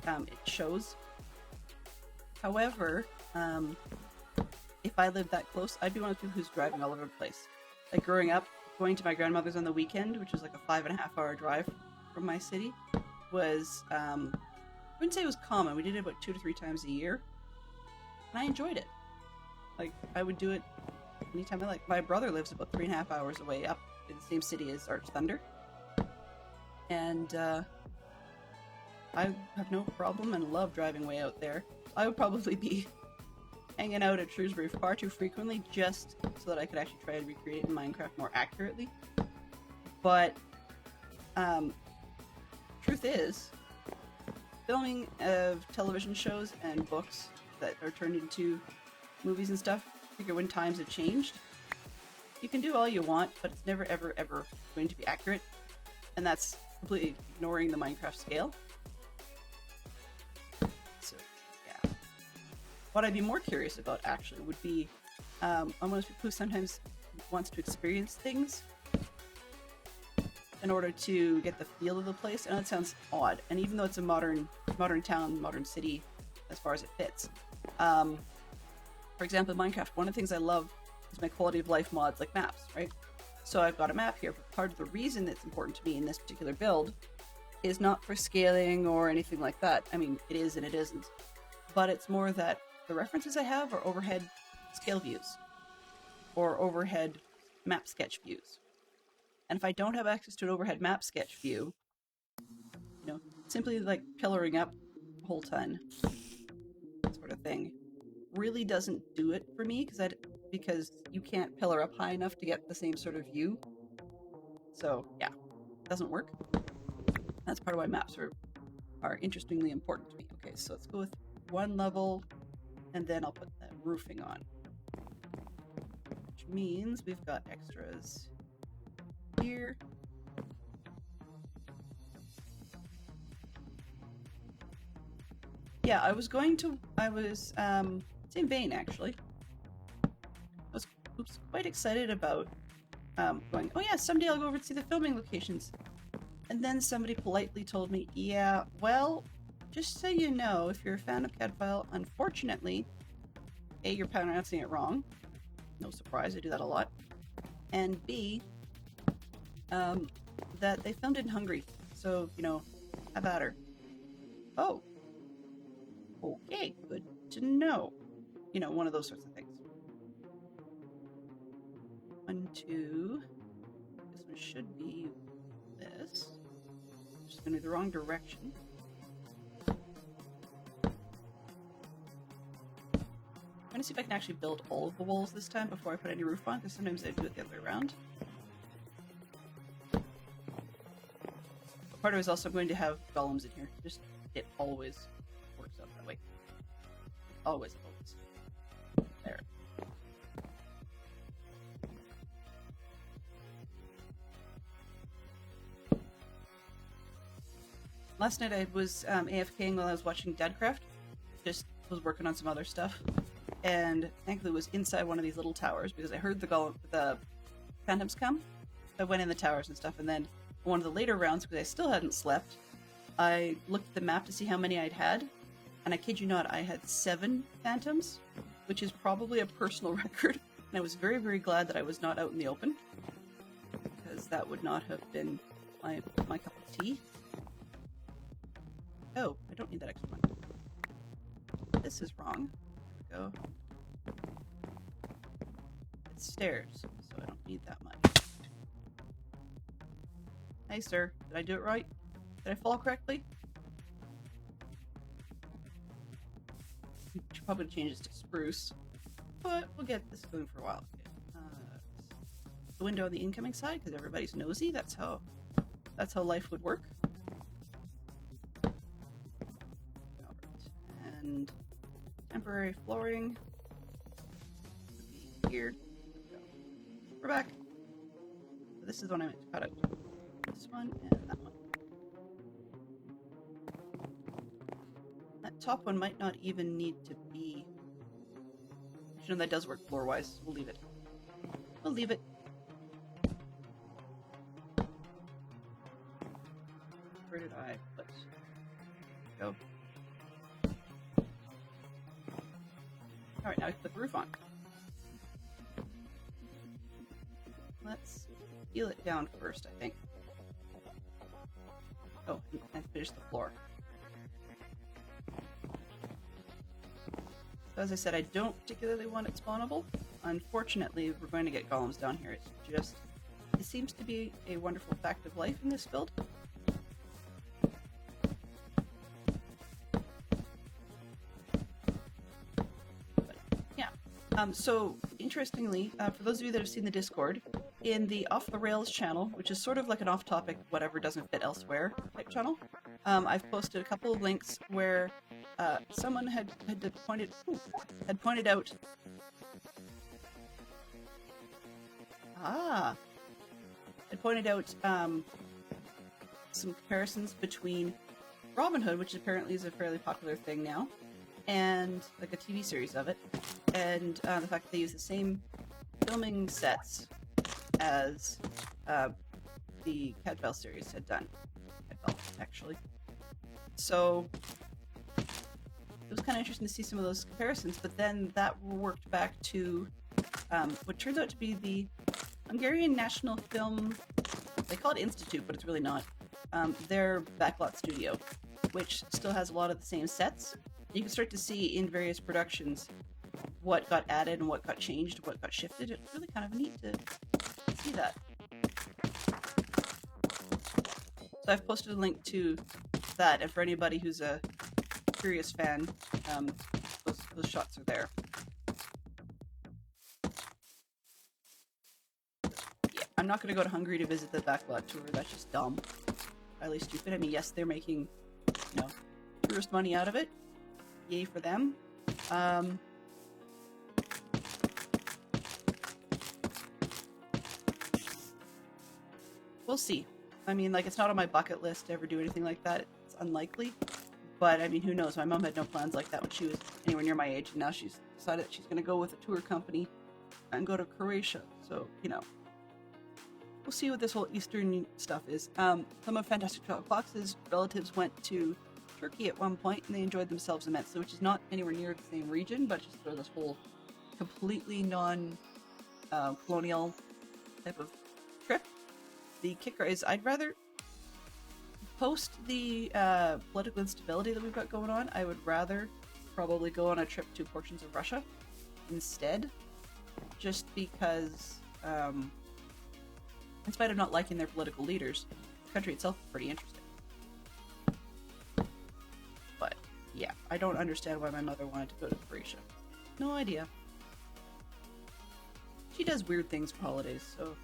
A: it shows. However, if I lived that close, I'd be one of the people who's driving all over the place. Like, growing up, going to my grandmother's on the weekend, which was like a 5.5-hour drive from my city, was, I wouldn't say it was common. We did it about 2 to 3 times a year, and I enjoyed it. Like, I would do it anytime I like. My brother lives about 3.5 hours away, up in the same city as Arch Thunder, and I have no problem and love driving way out there. I would probably be hanging out at Shrewsbury far too frequently just so that I could actually try and recreate it in Minecraft more accurately. But truth is, filming of television shows and books that are turned into movies and stuff, I figure when times have changed, you can do all you want, but it's never ever ever going to be accurate, and that's completely ignoring the Minecraft scale. So yeah, what I'd be more curious about actually would be I'm one of those people who sometimes wants to experience things in order to get the feel of the place. I know it sounds odd, and even though it's a modern town, modern city, as far as it fits. For example, in Minecraft, one of the things I love is my quality of life mods, like maps, right? So I've got a map here, but part of the reason that's important to me in this particular build is not for scaling or anything like that. I mean, it is and it isn't. But it's more that the references I have are overhead scale views or overhead map sketch views. And if I don't have access to an overhead map sketch view, you know, simply like pillaring up a whole ton, sort of thing, really doesn't do it for me, because you can't pillar up high enough to get the same sort of view. So yeah, it doesn't work. That's part of why maps are interestingly important to me. Okay, so let's go with one level, and then I'll put that roofing on, which means we've got extras here. Yeah, I was same vein actually. I was quite excited about going, oh yeah, someday I'll go over to see the filming locations. And then somebody politely told me, yeah, well, just so you know, if you're a fan of Cadfile, unfortunately, A, you're pronouncing it wrong. No surprise, I do that a lot. And B, that they filmed it in Hungary. So, you know, have at her. Oh. Okay, good to know. You know, one of those sorts of things. 1, 2. This one should be this. Just gonna be the wrong direction. I'm gonna see if I can actually build all of the walls this time before I put any roof on, because sometimes I do it the other way around. But part of it is also going to have golems in here. Just, it always works out that way. Always. There. Last night I was AFKing while I was watching DadCaff. Just was working on some other stuff, and thankfully was inside one of these little towers because I heard the phantoms come. So I went in the towers and stuff, and then one of the later rounds, because I still hadn't slept, I looked at the map to see how many I'd had, and I kid you not, I had 7 phantoms, which is probably a personal record, and I was very, very glad that I was not out in the open, because that would not have been my cup of tea. Oh, I don't need that extra one. This is wrong. There we go. It's stairs, so I don't need that much. Hey, sir. Did I do it right? Did I fall correctly? Should probably change this to spruce, but we'll get this going for a while. The window on the incoming side, because everybody's nosy. That's how life would work. And temporary flooring would be here. We're back. So this is the one I meant to cut out. This one and that one. That top one might not even need to be. Actually, no, that does work floor-wise. We'll leave it. We'll leave it. Where did I put? Go. Alright, now I can put the roof on. Let's seal it down first, I think. Oh, and finish the floor. So as I said, I don't particularly want it spawnable. Unfortunately, we're going to get golems down here. It seems to be a wonderful fact of life in this build. So, interestingly, for those of you that have seen the Discord, in the Off the Rails channel, which is sort of like an off-topic, whatever doesn't fit elsewhere type channel, I've posted a couple of links where someone had pointed out Ah. It pointed out some comparisons between Robin Hood, which apparently is a fairly popular thing now, and like a TV series of it, and the fact that they use the same filming sets as the Cadwell series had done. Cadwell, actually. So it was kind of interesting to see some of those comparisons, but then that worked back to what turns out to be the Hungarian National Film, they call it Institute, but it's really not, their backlot studio, which still has a lot of the same sets. You can start to see in various productions what got added and what got changed, what got shifted. It's really kind of neat to see that. So I've posted a link to that, and for anybody who's a curious fan, those shots are there. Yeah, I'm not going to go to Hungary to visit the backlot tour. That's just dumb. Highly stupid. I mean, yes, they're making, you know, tourist money out of it. Yay for them. We'll see. I mean, like, it's not on my bucket list to ever do anything like that. It's unlikely. But, I mean, who knows? My mom had no plans like that when she was anywhere near my age, and now she's decided that she's going to go with a tour company and go to Croatia. So, you know, we'll see what this whole Eastern stuff is. Some of Fantastic Fox's relatives went to Turkey at one point, and they enjoyed themselves immensely, which is not anywhere near the same region, but just sort of this whole completely non-colonial type of trip. The kicker is I'd rather post the political instability that we've got going on. I would rather probably go on a trip to portions of Russia instead, just because in spite of not liking their political leaders, the country itself is pretty interesting. But yeah, I don't understand why my mother wanted to go to Croatia. No idea. She does weird things for holidays, so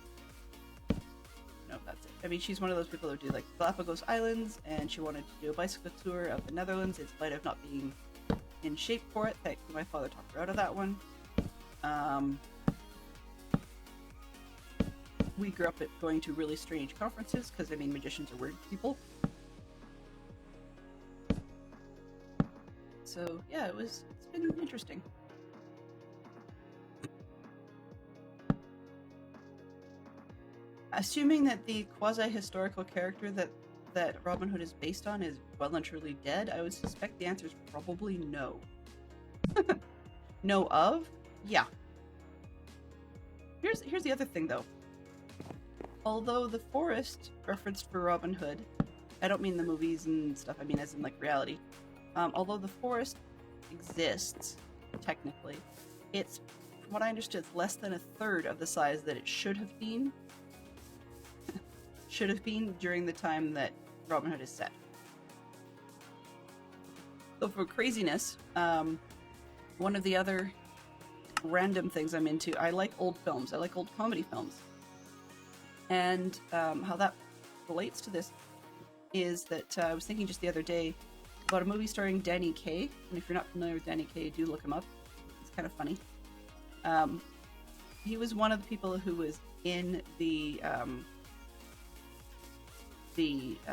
A: no, that's it. I mean, she's one of those people who do like Galapagos Islands, and she wanted to do a bicycle tour of the Netherlands in spite of not being in shape for it. Thankfully, my father talked her out of that one. We grew up at going to really strange conferences because, I mean, magicians are weird people. So yeah, it's been interesting. Assuming that the quasi-historical character that Robin Hood is based on is well and truly dead, I would suspect the answer is probably no. Know of? Yeah. Here's the other thing, though. Although the forest referenced for Robin Hood, I don't mean the movies and stuff, I mean as in like reality. Although the forest exists, technically, it's, from what I understood, it's less than a third of the size that it should have been. During the time that Robin Hood is set. So for craziness, one of the other random things I'm into, I like old films. I like old comedy films. And how that relates to this is that I was thinking just the other day about a movie starring Danny Kaye. And if you're not familiar with Danny Kaye, do look him up. It's kind of funny. He was one of the people who was in the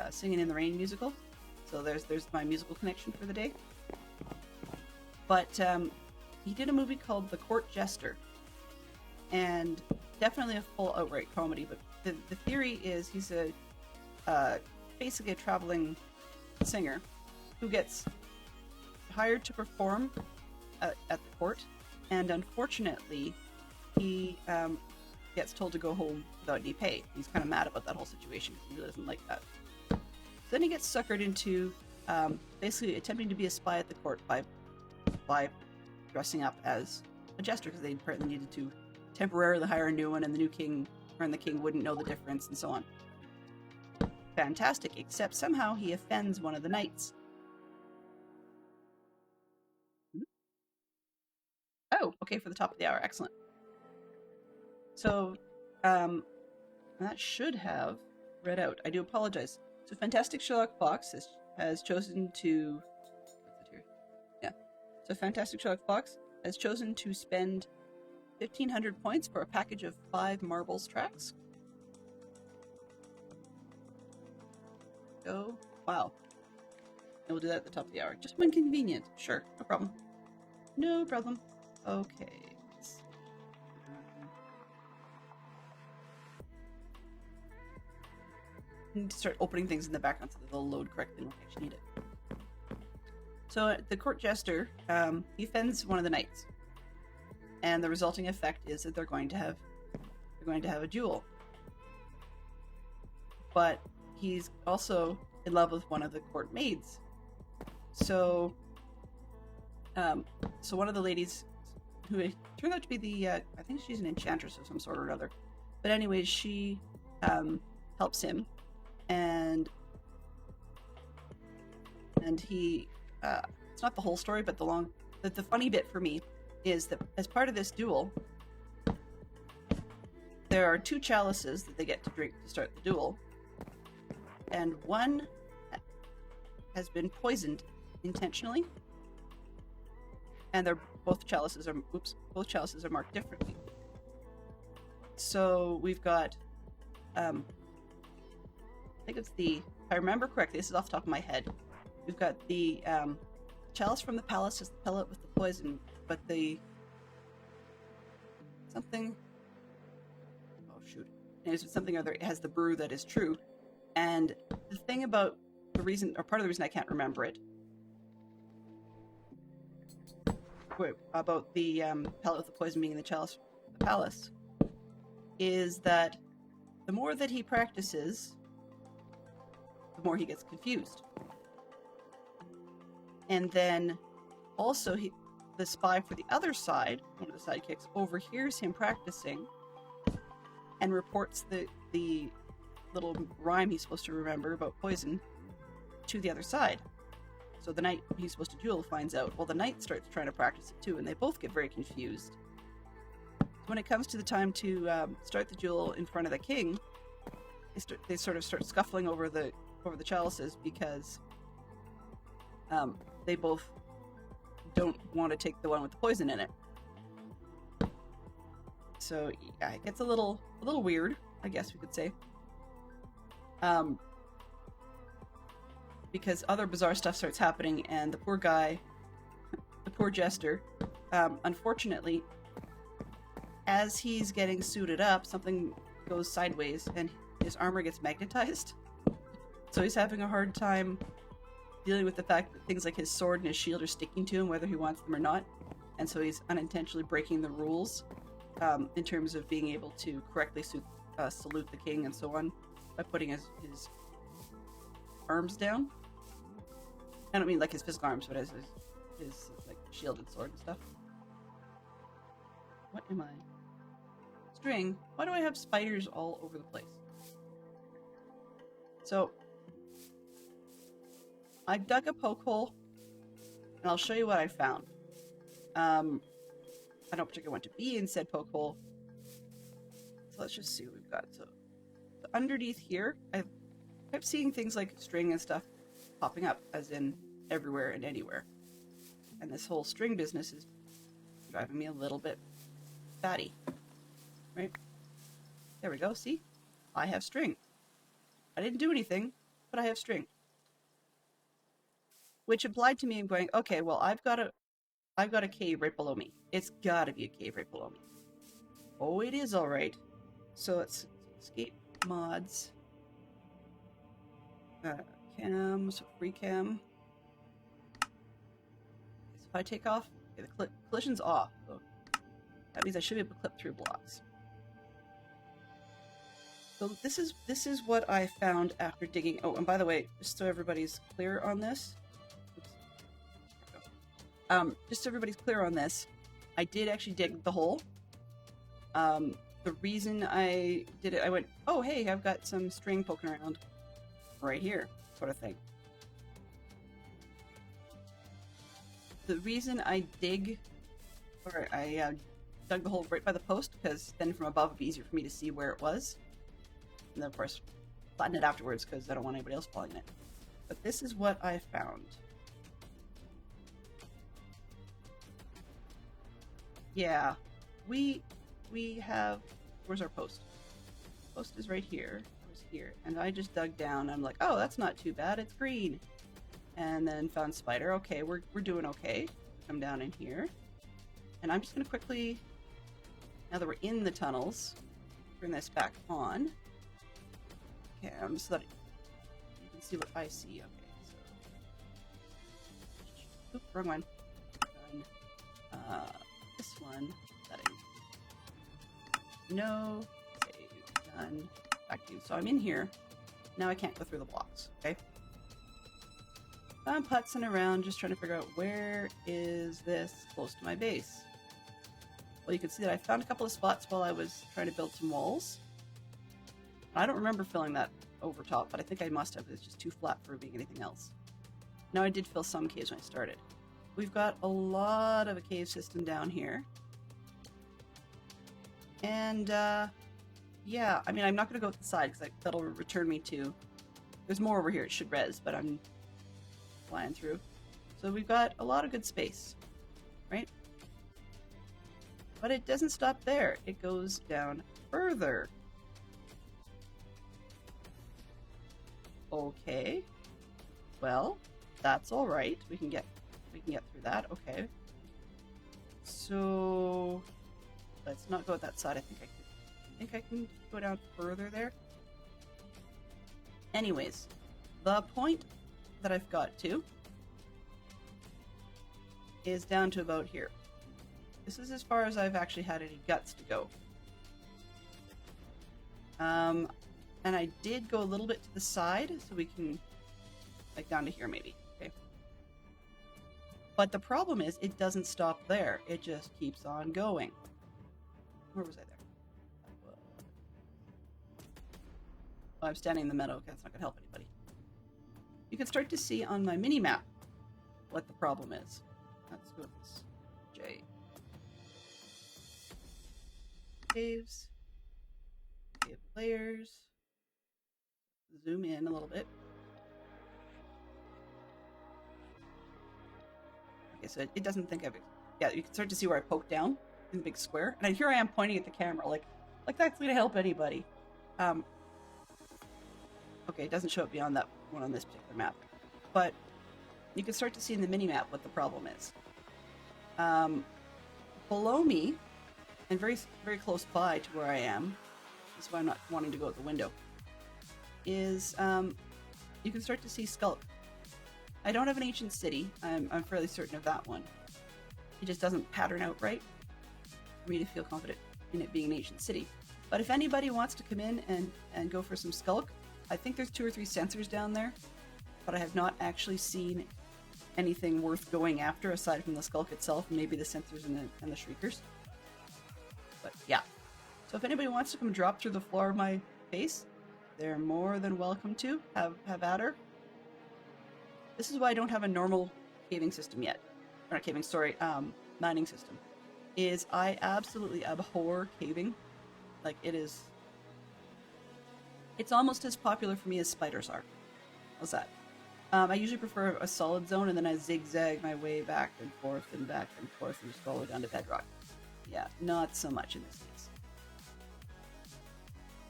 A: Singing in the Rain musical. So there's my musical connection for the day. But he did a movie called The Court Jester. And definitely a full outright comedy, but the theory is he's basically a traveling singer who gets hired to perform at the court, and unfortunately he gets told to go home without any pay. He's kind of mad about that whole situation because he really doesn't like that. So then he gets suckered into basically attempting to be a spy at the court by dressing up as a jester, because they apparently needed to temporarily hire a new one, and the king wouldn't know the difference, and so on. Fantastic, except somehow he offends one of the knights. Oh, okay, for the top of the hour, excellent. So, that should have read out. I do apologize. So, Fantastic Sherlock Fox has chosen to... What's it here? Yeah. So, Fantastic Sherlock Fox has chosen to spend 1,500 points for a package of 5 marbles tracks. Go. Wow. And we'll do that at the top of the hour. Just when convenient. Sure, no problem. No problem. Okay. I need to start opening things in the background so that they'll load correctly when we actually need it. So the court jester, he fends one of the knights, and the resulting effect is that they're going to have a duel. But he's also in love with one of the court maids. So, one of the ladies, who turned out to be the, I think she's an enchantress of some sort or another. But anyways, she helps him, and he, it's not the whole story, but the funny bit for me is that as part of this duel, there are 2 chalices that they get to drink to start the duel, and one has been poisoned intentionally, and both chalices are marked differently. So we've got, I think it's if I remember correctly, this is off the top of my head, we've got the chalice from the palace is the pellet with the poison, but it has the brew that is true. And the thing about part of the reason I can't remember it, about the pellet with the poison being in the chalice of the palace, is that the more that he practices, the more he gets confused. And then also the spy for the other side, one of the sidekicks, overhears him practicing and reports the little rhyme he's supposed to remember about poison to the other side. So the knight he's supposed to duel finds out. Well, the knight starts trying to practice it too, and they both get very confused. So when it comes to the time to start the duel in front of the king, they sort of start scuffling over the chalices because they both don't want to take the one with the poison in it. So yeah, it gets a little weird, I guess we could say. Because other bizarre stuff starts happening, and the poor guy, the poor jester, unfortunately, as he's getting suited up, something goes sideways and his armor gets magnetized. So he's having a hard time dealing with the fact that things like his sword and his shield are sticking to him whether he wants them or not. And so he's unintentionally breaking the rules in terms of being able to correctly salute the king and so on by putting his arms down. I don't mean like his physical arms, but as his like shielded sword and stuff. What am I? String. Why do I have spiders all over the place? So I dug a poke hole, and I'll show you what I found. I don't particularly want to be in said poke hole. So let's just see what we've got. So underneath here, I kept seeing things like string and stuff popping up, as in everywhere and anywhere. And this whole string business is driving me a little bit batty. Right? There we go, see? I have string. I didn't do anything, but I have string. Which implied to me, I'm going, okay, well, I've got a cave right below me. It's gotta be a cave right below me. Oh, it is alright. So let's escape mods. Cam, so free cam. So if I take off, okay, the collision's off. So that means I should be able to clip through blocks. So this is what I found after digging. Oh, and by the way, just so everybody's clear on this. Just so everybody's clear on this, I did actually dig the hole. The reason I did it, I went, oh hey, I've got some string poking around right here, sort of thing. The reason I dug the hole right by the post, because then from above it'd be easier for me to see where it was. And then of course, flatten it afterwards because I don't want anybody else falling in it. But this is what I found. Yeah. we have, where's our post? Post is right here. It was here. And I just dug down. I'm like, oh, that's not too bad. It's green. And then found spider. Okay, we're doing okay. Come down in here. And I'm just going to quickly, now that we're in the tunnels, bring this back on. Okay, so that you can see what I see. Okay, so. Oop, wrong one. Done. This one. Setting. No. Save. Done. Back to you. So I'm in here. Now I can't go through the blocks. Okay. I'm putzing around just trying to figure out where is this close to my base. Well, you can see that I found a couple of spots while I was trying to build some walls. I don't remember filling that over top, but I think I must have. It's just too flat for being anything else. Now I did fill some caves when I started. We've got a lot of a cave system down here. And, yeah, I mean, I'm not going to go with the side because that'll return me to... There's more over here. It should res, but I'm flying through. So we've got a lot of good space, right? But it doesn't stop there. It goes down further. Okay. Well, that's all right. We can get through that. Okay. So let's not go at that side. I think I can go down further there. Anyways, the point that I've got to is down to about here. This is as far as I've actually had any guts to go. And I did go a little bit to the side, so we can, like, down to here maybe, okay? But the problem is, it doesn't stop there. It just keeps on going. Where was I there? Oh, I'm standing in the meadow. Okay, that's not going to help anybody. You can start to see on my mini-map what the problem is. Let's go with this. J. Caves. Cave layers. Zoom in a little bit. Okay, so it doesn't think of it. Yeah, you can start to see where I poke down in the big square. And here I am pointing at the camera, like that's going to help anybody. Okay, it doesn't show up beyond that one on this particular map. But you can start to see in the mini-map what the problem is. Below me, and very, very close by to where I am, this is why I'm not wanting to go out the window, is you can start to see Skulk. I don't have an ancient city. I'm fairly certain of that one. It just doesn't pattern out right for me to feel confident in it being an ancient city. But if anybody wants to come in and go for some Skulk, I think there's 2 or 3 sensors down there, but I have not actually seen anything worth going after aside from the Skulk itself and maybe the sensors and the Shriekers. But yeah. So if anybody wants to come drop through the floor of my base, they're more than welcome to. Have at her. This is why I don't have a normal caving system yet. Or not caving, sorry, mining system. Is I absolutely abhor caving. Like, it is... It's almost as popular for me as spiders are. How's that? I usually prefer a solid zone, and then I zigzag my way back and forth and just follow down to bedrock. Yeah, not so much in this case.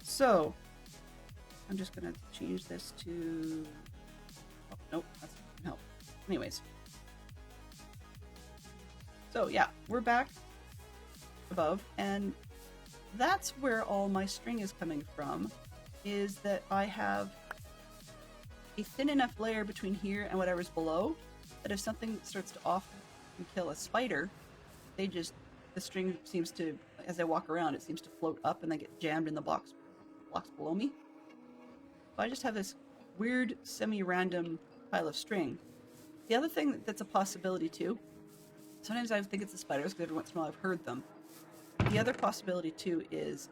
A: So, I'm just going to change this to... Oh, nope, that's not going to help. Anyways. So, yeah, we're back above, and that's where all my string is coming from, is that I have a thin enough layer between here and whatever's below that if something starts to off and kill a spider, the string seems to, as I walk around, it seems to float up and then get jammed in the blocks below me. So I just have this weird semi-random pile of string. The other thing that's a possibility too, sometimes I think it's the spiders because every once in a while I've heard them. The other possibility too is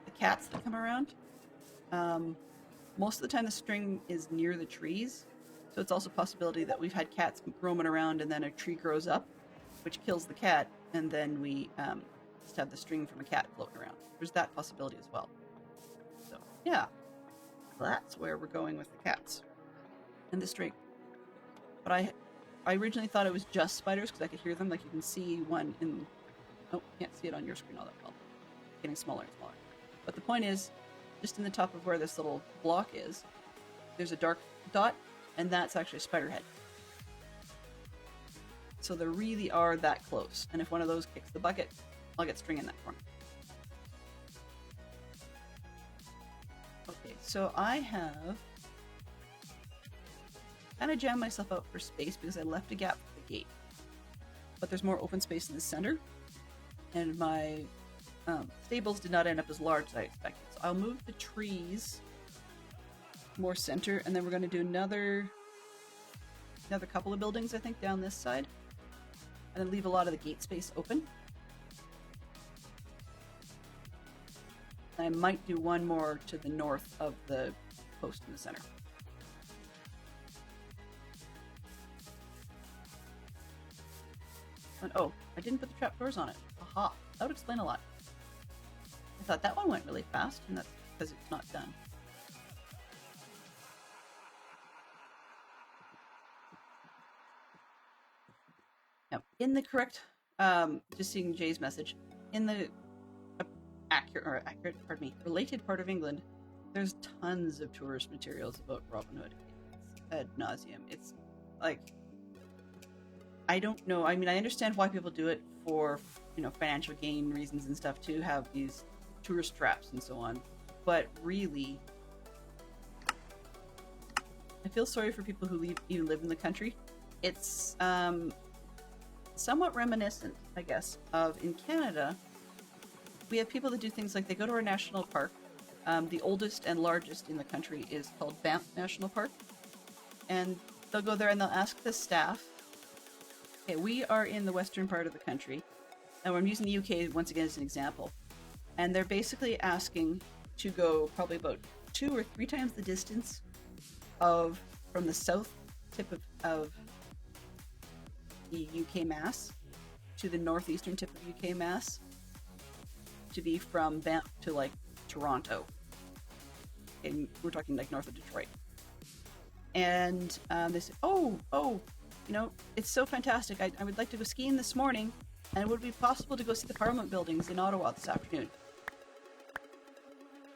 A: the cats that come around. Most of the time the string is near the trees, so it's also a possibility that we've had cats roaming around and then a tree grows up, which kills the cat, and then we just have the string from a cat floating around. There's that possibility as well. So, yeah. That's where we're going with the cats. And the string. But I originally thought it was just spiders, because I could hear them, like you can see one in Oh, can't see it on your screen all that well. Getting smaller and smaller. But the point is, just in the top of where this little block is, there's a dark dot, and that's actually a spider head. So they really are that close. And if one of those kicks the bucket, I'll get string in that corner. Okay, so I have kind of jammed myself out for space because I left a gap for the gate. But there's more open space in the center, and my stables did not end up as large as I expected. So I'll move the trees more center, and then we're going to do another couple of buildings, I think, down this side, and then leave a lot of the gate space open. I might do one more to the north of the post in the center. And, oh, I didn't put the trapdoors on it. Aha, that would explain a lot. I thought that one went really fast, and that's because it's not done. Now, in the correct, just seeing Jay's message, in the related part of England, there's tons of tourist materials about Robin Hood. It's ad nauseum. It's like, I don't know. I mean, I understand why people do it for, financial gain reasons and stuff, to have these tourist traps and so on. But really, I feel sorry for people who even live in the country. It's somewhat reminiscent, I guess, of in Canada. We have people that do things like they go to our national park. The oldest and largest in the country is called Banff National Park. And they'll go there and they'll ask the staff, okay, we are in the western part of the country, and I'm using the UK once again as an example. And they're basically asking to go probably about 2 or 3 times the distance from the south tip of the UK Mass to the northeastern tip of UK Mass, to be from Banff to like Toronto. And we're talking like north of Detroit. And they said, oh, it's so fantastic. I would like to go skiing this morning, and it would be possible to go see the Parliament buildings in Ottawa this afternoon.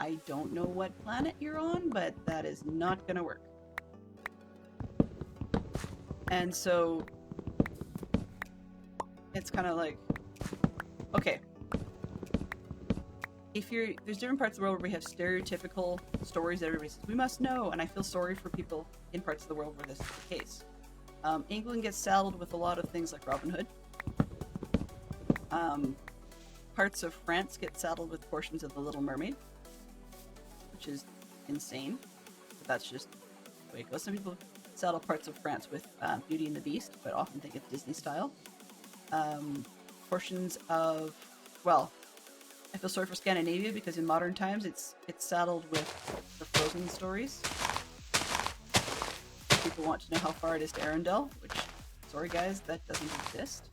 A: I don't know what planet you're on, but that is not going to work. And so it's kind of like, okay, there's different parts of the world where we have stereotypical stories that everybody says, we must know, and I feel sorry for people in parts of the world where this is the case. England gets saddled with a lot of things like Robin Hood. Parts of France get saddled with portions of The Little Mermaid, which is insane, but that's just the way it goes. Some people saddle parts of France with Beauty and the Beast, but often think it's Disney style. Portions of, I feel sorry for Scandinavia because in modern times it's saddled with the Frozen stories. People want to know how far it is to Arendelle, which, sorry guys, that doesn't exist.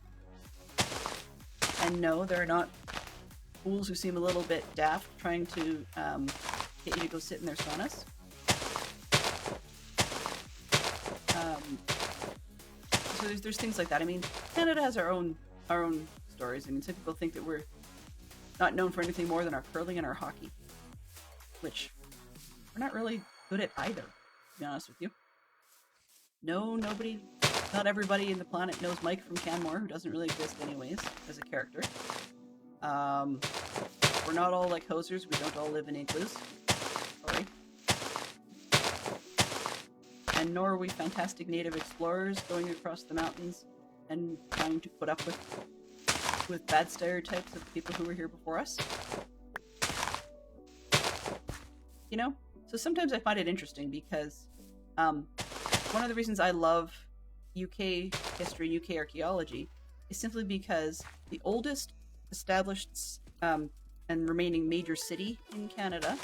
A: And no, there are not fools who seem a little bit daft trying to get you to go sit in their saunas. So there's things like that. I mean, Canada has our own stories. I mean, some people think that we're not known for anything more than our curling and our hockey, which we're not really good at either, to be honest with you. No, not everybody in the planet knows Mike from Canmore, who doesn't really exist anyways, as a character. We're not all like hosers, we don't all live in igloos. Sorry. And nor are we fantastic native explorers going across the mountains and trying to put up with bad stereotypes of people who were here before us. So sometimes I find it interesting because one of the reasons I love UK history, UK archaeology, is simply because the oldest established and remaining major city in Canada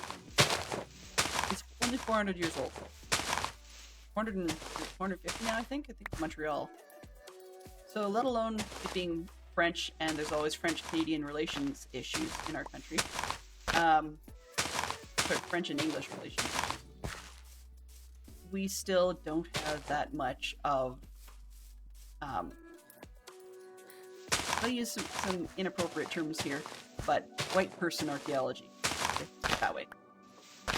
A: is only 400 years old. 450 now, I think Montreal. So let alone it being French, and there's always French-Canadian relations issues in our country. French and English relations issues. We still don't have that much of I'll use some inappropriate terms here, but white person archaeology, that way.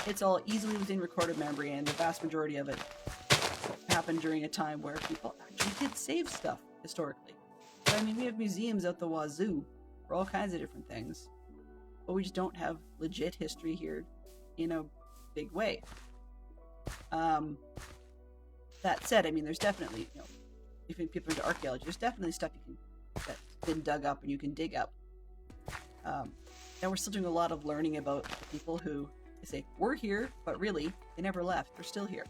A: It's all easily within recorded memory, and the vast majority of it happened during a time where people actually did save stuff historically. So, I mean, we have museums out the wazoo for all kinds of different things, but we just don't have legit history here in a big way. That said, I mean, there's definitely, you know, if people are into archaeology, there's definitely stuff that's been dug up and you can dig up. And we're still doing a lot of learning about the people who say, we're here, but really, they never left. They're still here.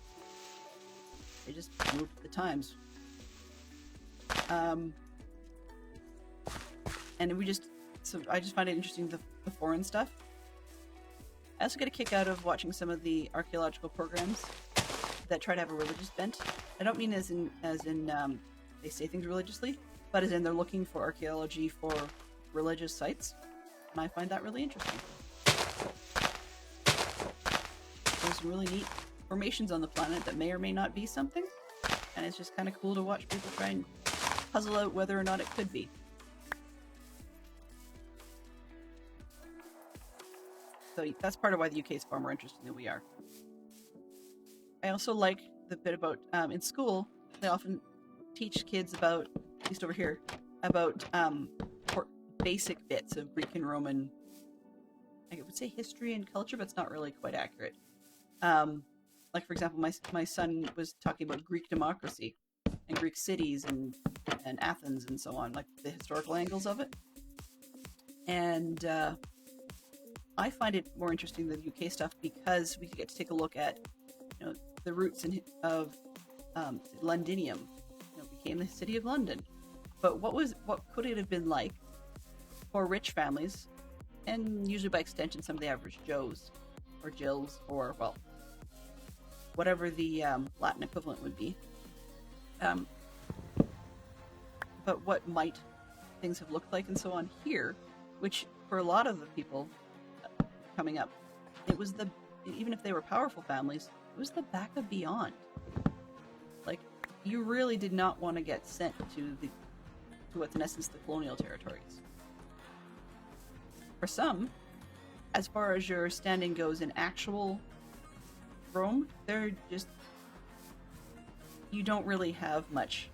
A: They just moved with the times. And I just find it interesting, the foreign stuff. I also get a kick out of watching some of the archaeological programs that try to have a religious bent. I don't mean as in they say things religiously, but as in they're looking for archaeology for religious sites, and I find that really interesting. There's some really neat formations on the planet that may or may not be something, and it's just kind of cool to watch people try and puzzle out whether or not it could be. So that's part of why the UK is far more interesting than we are. I also like the bit about, in school, they often teach kids about, at least over here, about basic bits of Greek and Roman, I would say history and culture, but it's not really quite accurate. Like, for example, my son was talking about Greek democracy and Greek cities and Athens and so on, like the historical angles of it. And I find it more interesting than UK stuff because we get to take a look at, you know, the roots of Londinium. You know, became the city of London. But what could it have been like for rich families, and usually by extension some of the average Joes or Jills, or well, whatever the Latin equivalent would be. But what might things have looked like and so on here, which for a lot of the people coming up, it was even if they were powerful families, it was the back of beyond. Like, you really did not want to get sent to what's in essence the colonial territories. For some, as far as your standing goes in actual Rome, they're just, you don't really have much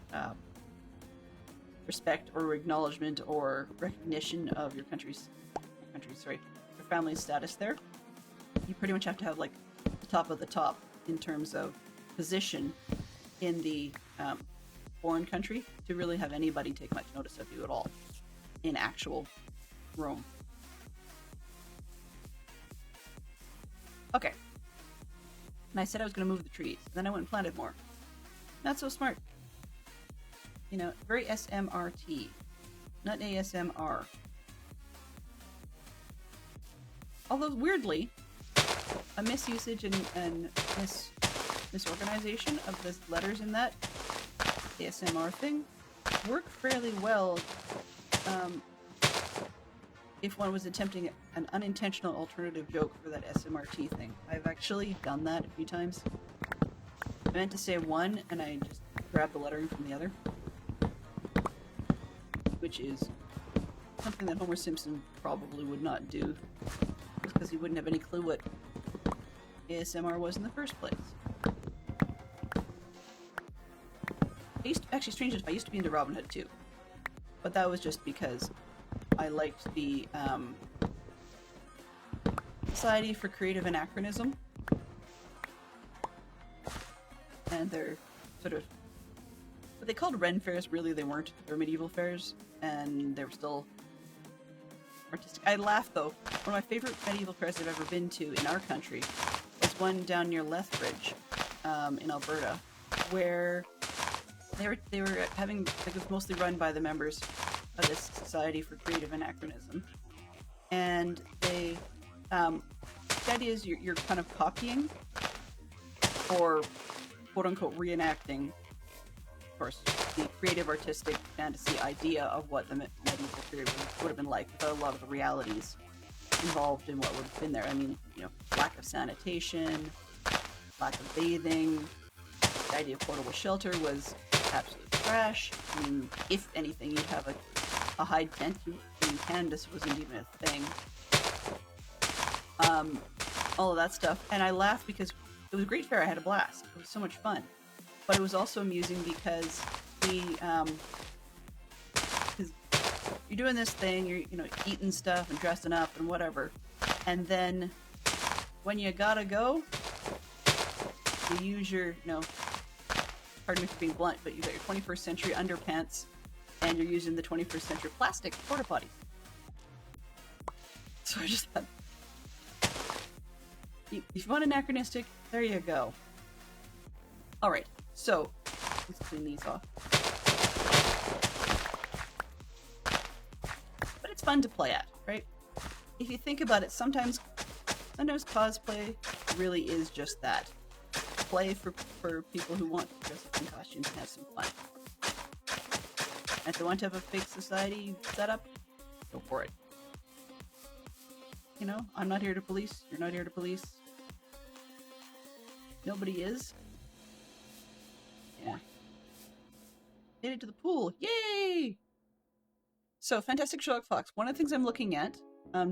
A: respect or acknowledgement or recognition of your your family's status there. You pretty much have to have like the top of the top in terms of position in the foreign country to really have anybody take much notice of you at all in actual Rome. Okay. And I said I was going to move the trees. Then I went and planted more. Not so smart. You know, very SMRT, not ASMR. Although, weirdly, a misusage and misorganization of the letters in that ASMR thing work fairly well if one was attempting an unintentional alternative joke for that SMRT thing. I've actually done that a few times. I meant to say one, and I just grabbed the lettering from the other. Which is something that Homer Simpson probably would not do, because he wouldn't have any clue what ASMR was in the first place. Actually, strange enough, I used to be into Robin Hood too, but that was just because I liked the Society for Creative Anachronism, and they're sort of what they called Ren fairs. Really, they weren't. They were medieval fairs, and they were still artistic. I laugh though. One of my favorite medieval fairs I've ever been to in our country was one down near Lethbridge, in Alberta, where they were having, like, it was mostly run by the members of this Society for Creative Anachronism, and they the idea is you're kind of copying or quote unquote reenacting, of course, the creative, artistic, fantasy idea of what the medieval period would have been like, without a lot of the realities involved in what would have been there. I mean, you know, lack of sanitation, lack of bathing, the idea of portable shelter was absolute trash. I mean, if anything, you'd have a a high dent. In Canada, this wasn't even a thing. All of that stuff. And I laughed because it was a great fair. I had a blast. It was so much fun. But it was also amusing because you're doing this thing, you're eating stuff and dressing up and whatever, and then when you gotta go, you use your pardon me for being blunt, but you got your 21st century underpants and you're using the 21st century plastic porta potties. So I just thought, if you want anachronistic, there you go. All right, so let's clean these off. But it's fun to play at, right? If you think about it, sometimes cosplay really is just that. Play for people who want to dress up in costumes and have some fun. And if they want to have a fake society setup, go for it. I'm not here to police. You're not here to police. Nobody is. Yeah. Made it to the pool. Yay! So, Fantastic Sherlock Fox. One of the things I'm looking at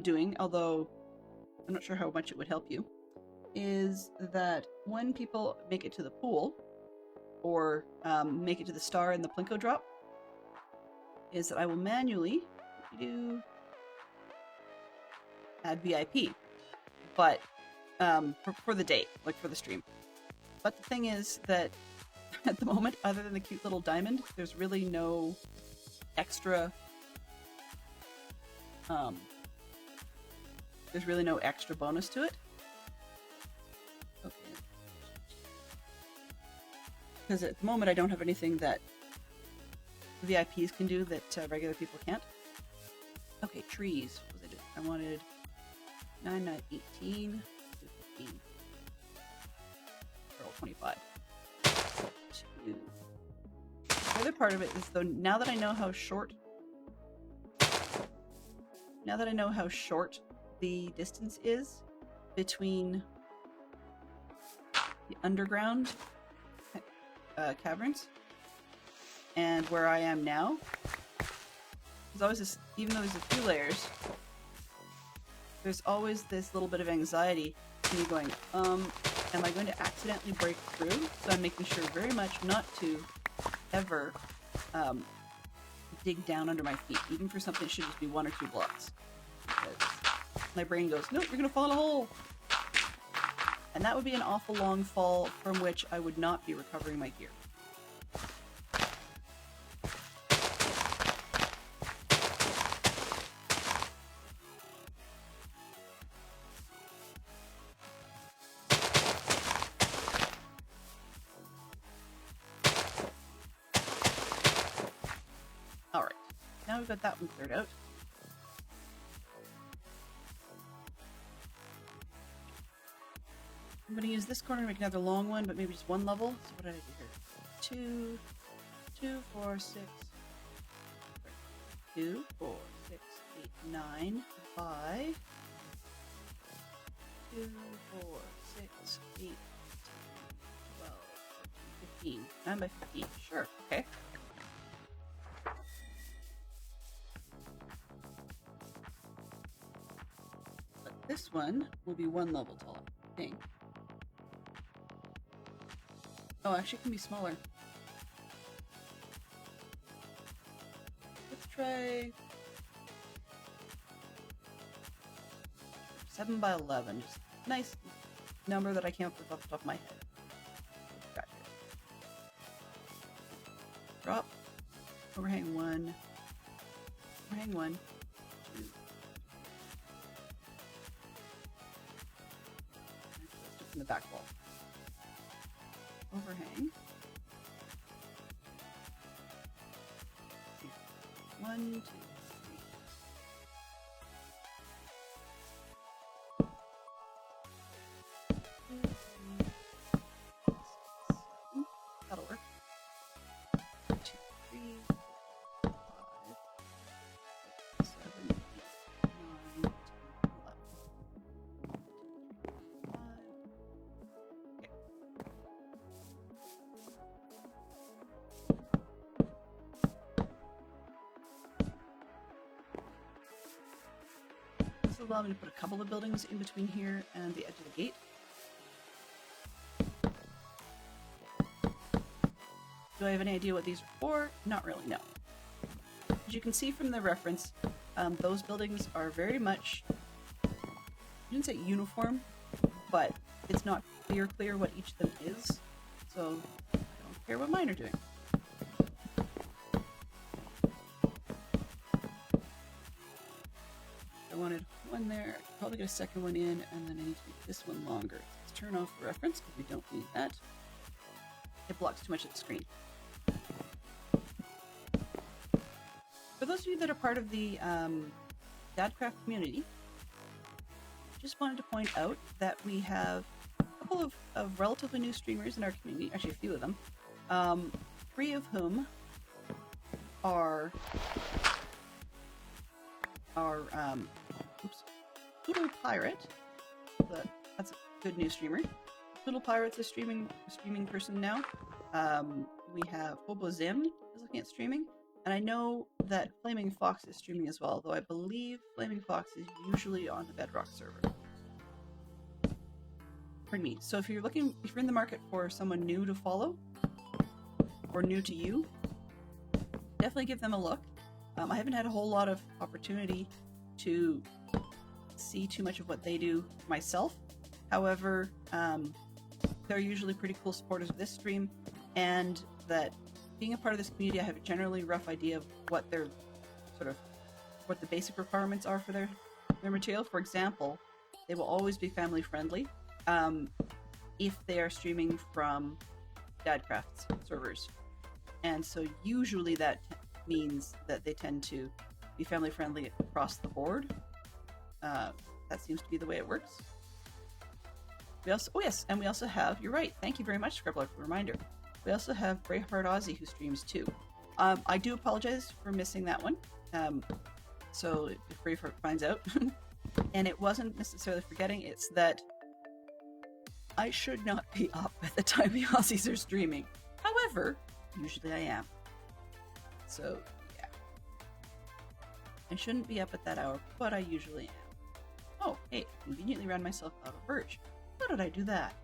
A: doing, although I'm not sure how much it would help you, is that when people make it to the pool, or make it to the star in the Plinko drop, is that I will manually add VIP, but for the day, like for the stream. But the thing is that at the moment, other than the cute little diamond, there's really no extra bonus to it. Okay. Because at the moment I don't have anything that VIPs can do that regular people can't. Okay, trees. What was I doing? I wanted 9, 9, 18, 15. Roll 25. 2. The other part of it is, though, now that I know how short the distance is between the underground caverns and where I am now, there's always this, even though there's a few layers, there's always this little bit of anxiety in me going, am I going to accidentally break through? So I'm making sure very much not to ever dig down under my feet, even for something that should just be 1 or 2 blocks. Because my brain goes, nope, you're going to fall in a hole. And that would be an awful long fall from which I would not be recovering my gear. Alright, now we've got that one cleared out. I'm going to use this corner to make another long one, but maybe just 1 level. So what did I do here? 2, 4, 6. 2, 4, 6, 8, 9 by 2, 4, 6, 8, 10, 12, 13, 15. 9 by 15. Sure, okay. But this one will be 1 level tall, I think. Oh, actually it can be smaller. Let's try 7 by 11. Just a nice number that I came up with off the top of my head. Got here. Drop. Overhang 1. Overhang 1. 2. From the back wall. Overhang. 1, 2, 3. That'll work. 2, 3, 4, 5, 6, 7, 8, 9, 10, 11. 5. Okay. will allow me to put a couple of buildings in between here and the edge of the gate. Do I have any idea what these are for? Not really, no. As you can see from the reference, those buildings are very much, I didn't say uniform, but it's not clear what each of them is, so I don't care what mine are doing. I wanted one there, I could probably get a second one in, and then I need to make this one longer. Let's turn off the reference because we don't need that. It blocks too much of the screen. For those of you that are part of the DadCaff community, just wanted to point out that we have a couple of relatively new streamers in our community, actually a few of them, 3 of whom are Poodle Pirate. That's a good new streamer. Poodle Pirate's a streaming person now. We have Hobo Zim is looking at streaming. And I know that Flaming Fox is streaming as well, though I believe Flaming Fox is usually on the Bedrock server. Pardon me. So if you're in the market for someone new to follow, or new to you, definitely give them a look. I haven't had a whole lot of opportunity to see too much of what they do myself. However, they're usually pretty cool supporters of this stream, and that being a part of this community, I have a generally rough idea of what their what the basic requirements are for their material. For example, they will always be family friendly if they are streaming from DadCaff's servers, and so usually that means that they tend to be family friendly across the board. That seems to be the way it works. We also have, you're right, thank you very much, Scribbler, for the reminder. We also have Braveheart Aussie who streams too. I do apologize for missing that one. So if Braveheart finds out, and it wasn't necessarily forgetting, it's that I should not be up at the time the Aussies are streaming. However, usually I am. So, yeah. I shouldn't be up at that hour, but I usually am. Oh, hey, I conveniently ran myself out of birch. How did I do that?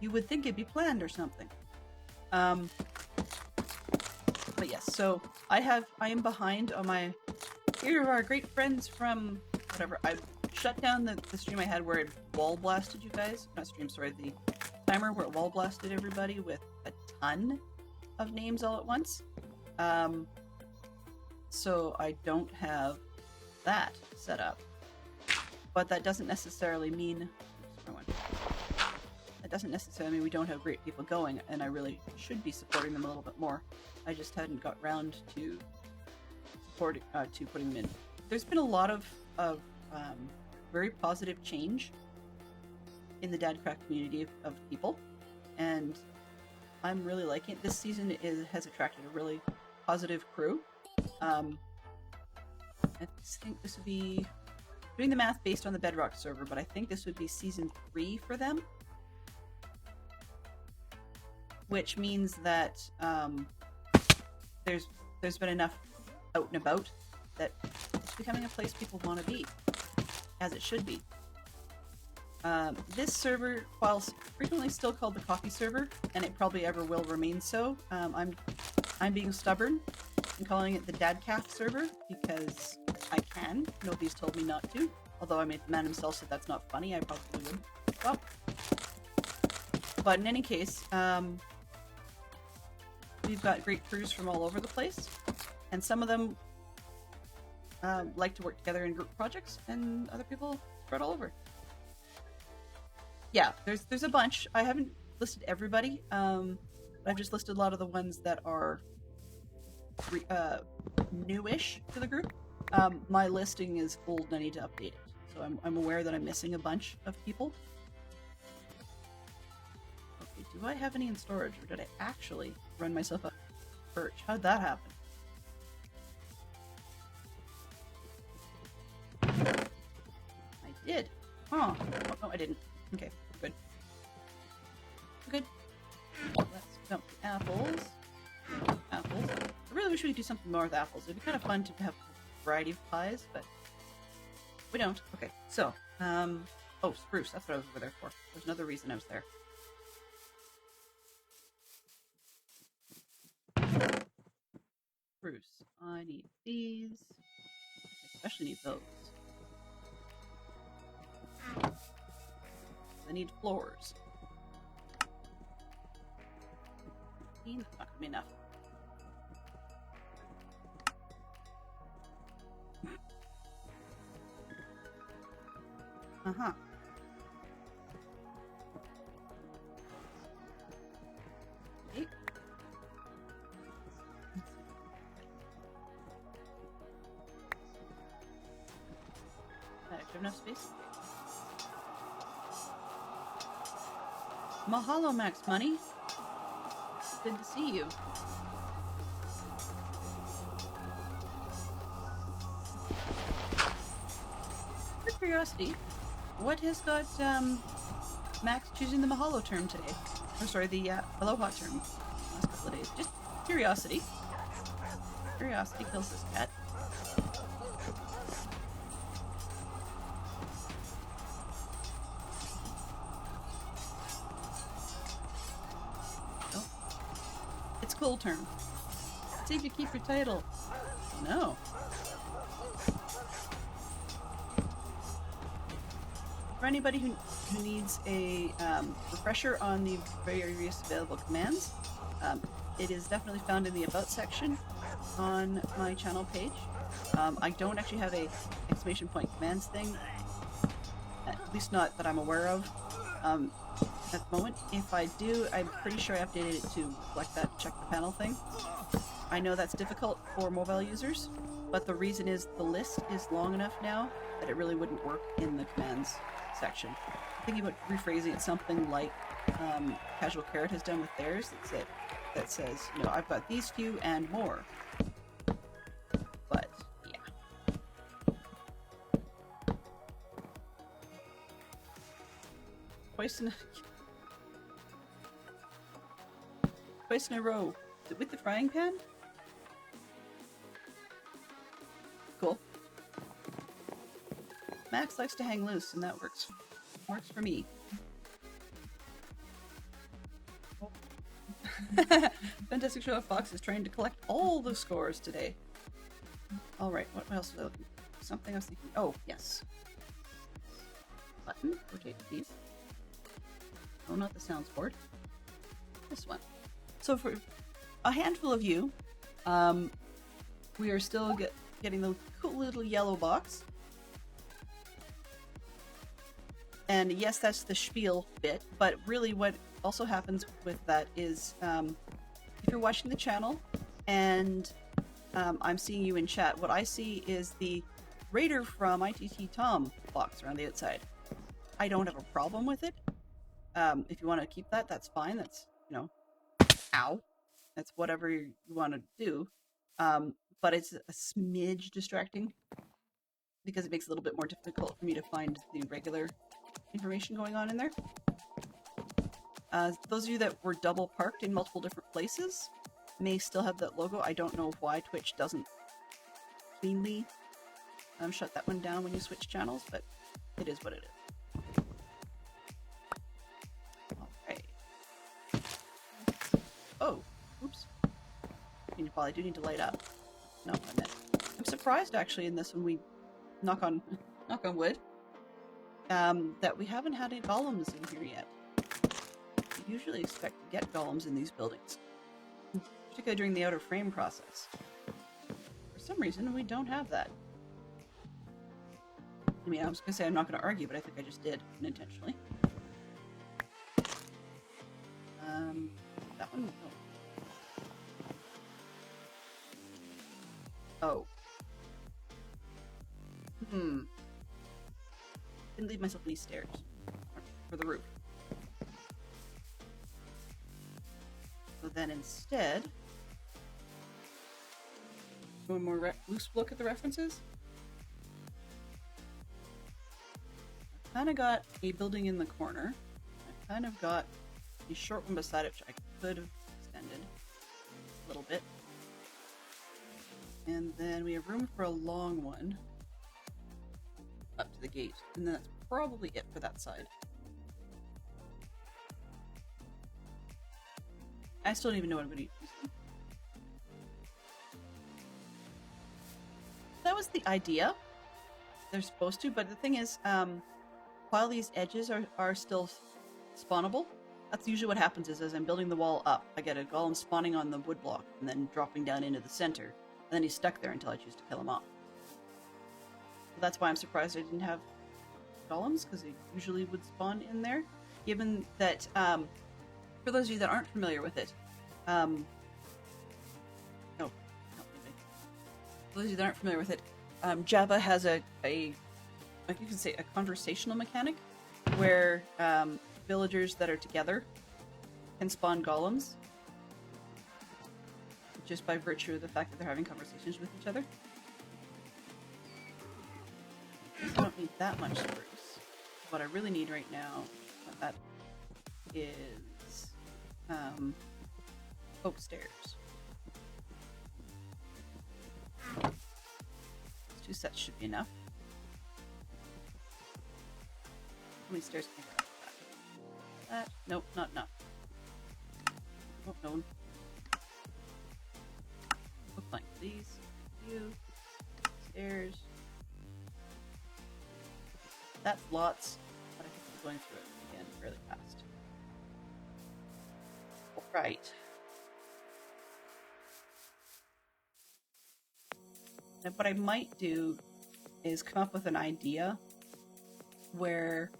A: You would think it'd be planned or something. But yes, so I am behind on my, here are our great friends from whatever. I shut down the stream I had where it wall blasted you guys. Not stream, sorry, the timer where it wall blasted everybody with a ton of names all at once. So I don't have that set up. But that doesn't necessarily mean, we don't have great people going, and I really should be supporting them a little bit more. I just hadn't got round to putting them in. There's been a lot of very positive change in the DadCaff community of people, and I'm really liking it. This season has attracted a really positive crew. I think this would be doing the math based on the Bedrock server, but I think this would be season 3 for them. Which means that there's been enough out and about that it's becoming a place people want to be, as it should be. This server, while frequently still called the coffee server, and it probably ever will remain so, I'm being stubborn and calling it the DadCaff server because I can. Nobody's told me not to. Although the man himself said that's not funny, I probably would. Well, but in any case, we've got great crews from all over the place, and some of them like to work together in group projects, and other people spread all over. Yeah, there's a bunch. I haven't listed everybody. I've just listed a lot of the ones that are newish to the group. My listing is old and I need to update it, so I'm aware that I'm missing a bunch of people. Okay, do I have any in storage, or did I actually run myself up birch? How'd that happen? I did. Oh, no, I didn't. Okay, good. Good. Let's dump the apples. Apples. I really wish we could do something more with apples. It'd be kind of fun to have a variety of pies, but We don't. Okay, so, oh, spruce. That's what I was over there for. There's another reason I was there. Spruce. I need these. I especially need those. I need floors. That's not gonna be enough. Uh-huh. Okay. Do I have enough space? Mahalo, Max Money. Good to see you. For curiosity, what has got Max choosing the Mahalo term today? Or sorry, the Aloha term last couple of days. Just curiosity. Curiosity kills this cat. Oh. It's cool term. See if you keep your title. No. For anybody who needs a refresher on the various available commands, it is definitely found in the About section on my channel page. I don't actually have a exclamation point commands thing, at least not that I'm aware of at the moment. If I do, I'm pretty sure I updated it to reflect that check the panel thing. I know that's difficult for mobile users, but the reason is the list is long enough now that it really wouldn't work in the commands section. I'm thinking about rephrasing it something like Casual Carrot has done with theirs that says, you know, I've got these few and more. But yeah. Twice in a row. Is it with the frying pan? Cool. Max likes to hang loose, and that works for me. Fantastic Show of Fox is trying to collect all the scores today. All right, what else was I looking for? Something I was thinking. Oh, yes. Button. Rotate, please. Oh, not the sounds board. This one. So for a handful of you, we are still getting the cool little yellow box. And yes, that's the spiel bit, but really what also happens with that is if you're watching the channel and I'm seeing you in chat, what I see is the Raider from ITT Tom box around the outside. I don't have a problem with it. If you want to keep that, that's fine. That's, you know, ow. That's whatever you want to do. But it's a smidge distracting because it makes it a little bit more difficult for me to find the regular information going on in there. Those of you that were double parked in multiple different places may still have that logo. I don't know why Twitch doesn't cleanly shut that one down when you switch channels, but it is what it is. Alright. Oh, oops. Well, I do need to light up. No, I meant. I'm surprised actually in this when we knock on wood. That we haven't had any golems in here yet. We usually expect to get golems in these buildings, particularly during the outer frame process. For some reason, we don't have that. I mean, I was going to say I'm not going to argue, but I think I just did, unintentionally. That one? Oh. Didn't leave myself any stairs for the roof. So then instead, one more loose look at the references. I kind of got a building in the corner. I kind of got a short one beside it, which I could have extended a little bit. And then we have room for a long one. up to the gate, and that's probably it for that side. I still don't even know what I'm going to use them. That was the idea. They're supposed to, but the thing is, while these edges are still spawnable, that's usually what happens is as I'm building the wall up, I get a golem spawning on the wood block and then dropping down into the center, and then he's stuck there until I choose to kill him off. So that's why I'm surprised I didn't have golems, because they usually would spawn in there, given that, for those of you that aren't familiar with it, for those of you that aren't familiar with it, Java has like you can say, a conversational mechanic where villagers that are together can spawn golems just by virtue of the fact that they're having conversations with each other. I don't need that much spruce. What I really need right now, that is oak stairs. 2 sets should be enough. How many stairs can I grab? That? Nope, not enough. Oh, no one. Hook line, please. You. Stairs. That's lots, but I think I'm going through it again fairly fast. Alright. And what I might do is come up with an idea where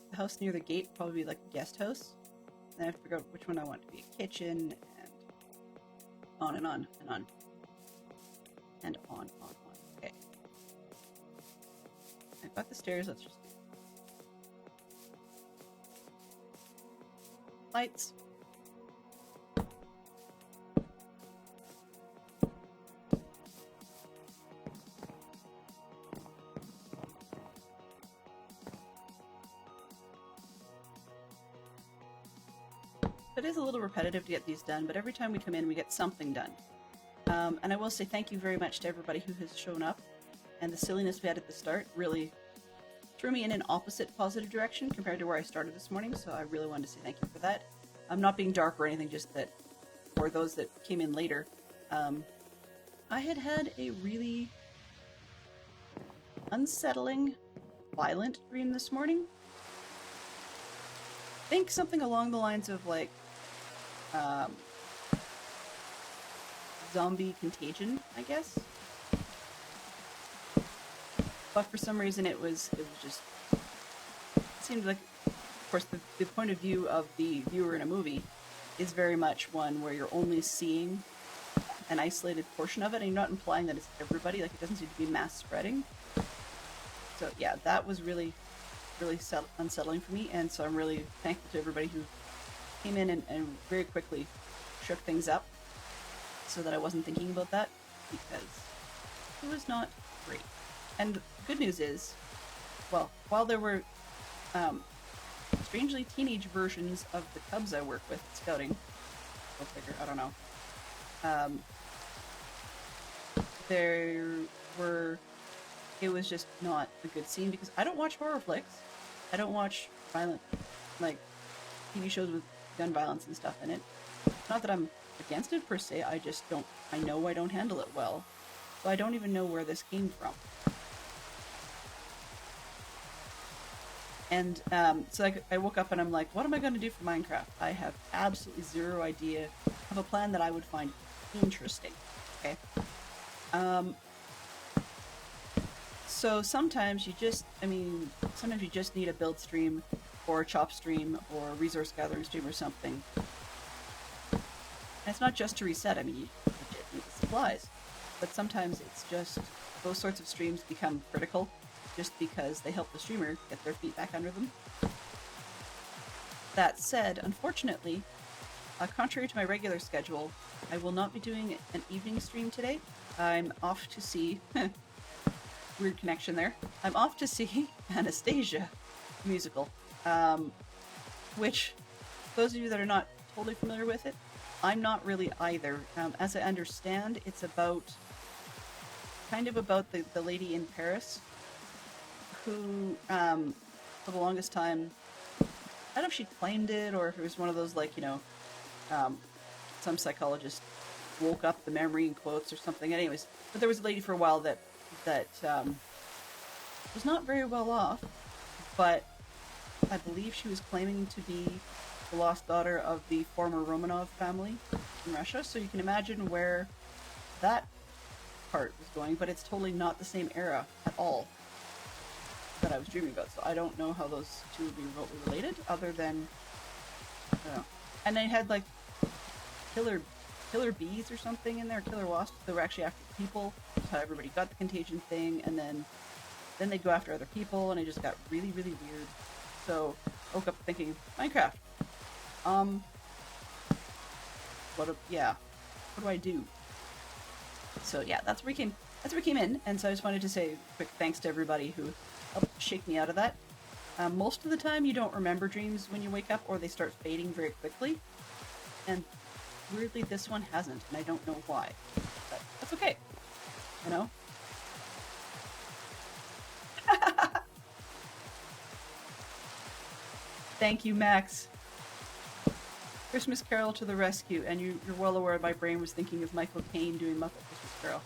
A: the house near the gate will probably be like a guest house. And I have to figure out which one I want to be a kitchen, and on and on and on. And on. Okay. I've got the stairs, let's just do it. Lights. It is a little repetitive to get these done, but every time we come in, we get something done. And I will say thank you very much to everybody who has shown up. And the silliness we had at the start really threw me in an opposite positive direction compared to where I started this morning, so I really wanted to say thank you for that. I'm not being dark or anything, just that for those that came in later, I had a really unsettling, violent dream this morning. Think something along the lines of like zombie contagion, I guess. But for some reason it was just, it seemed like, of course, the point of view of the viewer in a movie is very much one where you're only seeing an isolated portion of it, and you're not implying that it's everybody, like it doesn't seem to be mass spreading. So yeah, that was really unsettling for me, and so I'm really thankful to everybody who came in and very quickly shook things up so that I wasn't thinking about that, because it was not great. And the good news is, well, while there were strangely teenage versions of the cubs I work with at scouting, go figure, I don't know, it was just not a good scene, because I don't watch horror flicks. I don't watch violent, like, TV shows with gun violence and stuff in it. Not that I'm against it per se, I just don't, I know I don't handle it well. So I don't even know where this came from. And so I woke up and I'm like, what am I going to do for Minecraft? I have absolutely zero idea of a plan that I would find interesting. Okay. So sometimes you just need a build stream or a chop stream or a resource gathering stream or something. And it's not just to reset, I mean, you legit need the supplies. But sometimes it's just, those sorts of streams become critical just because they help the streamer get their feet back under them. That said, unfortunately, contrary to my regular schedule, I will not be doing an evening stream today. I'm off to see... weird connection there. I'm off to see Anastasia musical, which, those of you that are not totally familiar with it, I'm not really either. As I understand, it's about, kind of about the lady in Paris who, for the longest time, I don't know if she claimed it or if it was one of those, like, some psychologist woke up the memory in quotes or something. Anyways, but there was a lady for a while that was not very well off, but I believe she was claiming to be the lost daughter of the former Romanov family in Russia. So you can imagine where that part was going, but it's totally not the same era at all that I was dreaming about. So I don't know how those two would be remotely related, other than, I don't know. And they had like killer bees or something in there, killer wasps that were actually after people. That's how everybody got the contagion thing, and then they'd go after other people, and it just got really, really weird. So I woke up thinking, Minecraft. What do I do? So yeah, that's where we came in, and so I just wanted to say a quick thanks to everybody who helped shake me out of that. Most of the time you don't remember dreams when you wake up, or they start fading very quickly. And weirdly this one hasn't, and I don't know why. But that's okay. You know? Thank you, Max. Christmas Carol to the rescue, and you're well aware my brain was thinking of Michael Caine doing Muppet Christmas Carol.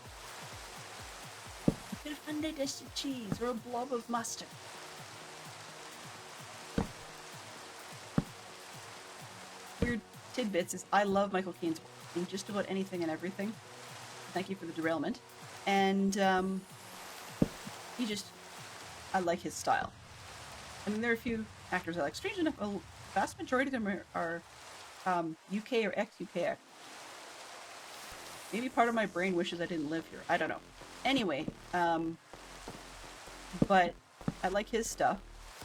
A: Get a Sunday dish of cheese or a blob of mustard. Weird tidbits is I love Michael Caine's in just about anything and everything. Thank you for the derailment. And I like his style. I mean, there are a few actors I like. Strange enough, a vast majority of them are UK or ex-UK actors. Maybe part of my brain wishes I didn't live here. I don't know. Anyway, but I like his stuff.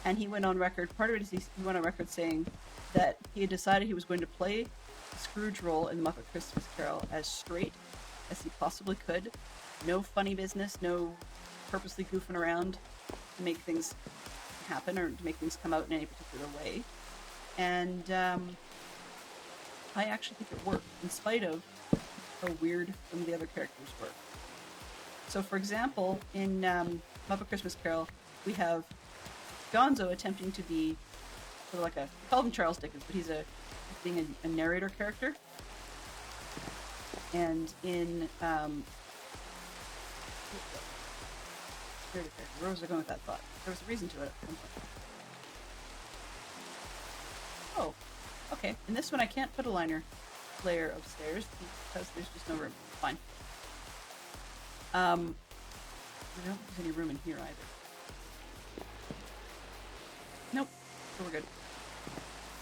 A: And he went on record, part of it is he went on record saying that he had decided he was going to play the Scrooge role in the Muppet Christmas Carol as straight as he possibly could. No funny business, no purposely goofing around to make things happen or to make things come out in any particular way. And I actually think it worked, in spite of how weird some of the other characters were. So, for example, in Muppet Christmas Carol, we have Gonzo attempting to be sort of like we call him Charles Dickens, but he's being a narrator character. And in where was I going with that thought? There was a reason to it. Oh, okay. In this one, I can't put a liner layer upstairs because there's just no room. Fine. I don't think there's any room in here either. Nope. So we're good.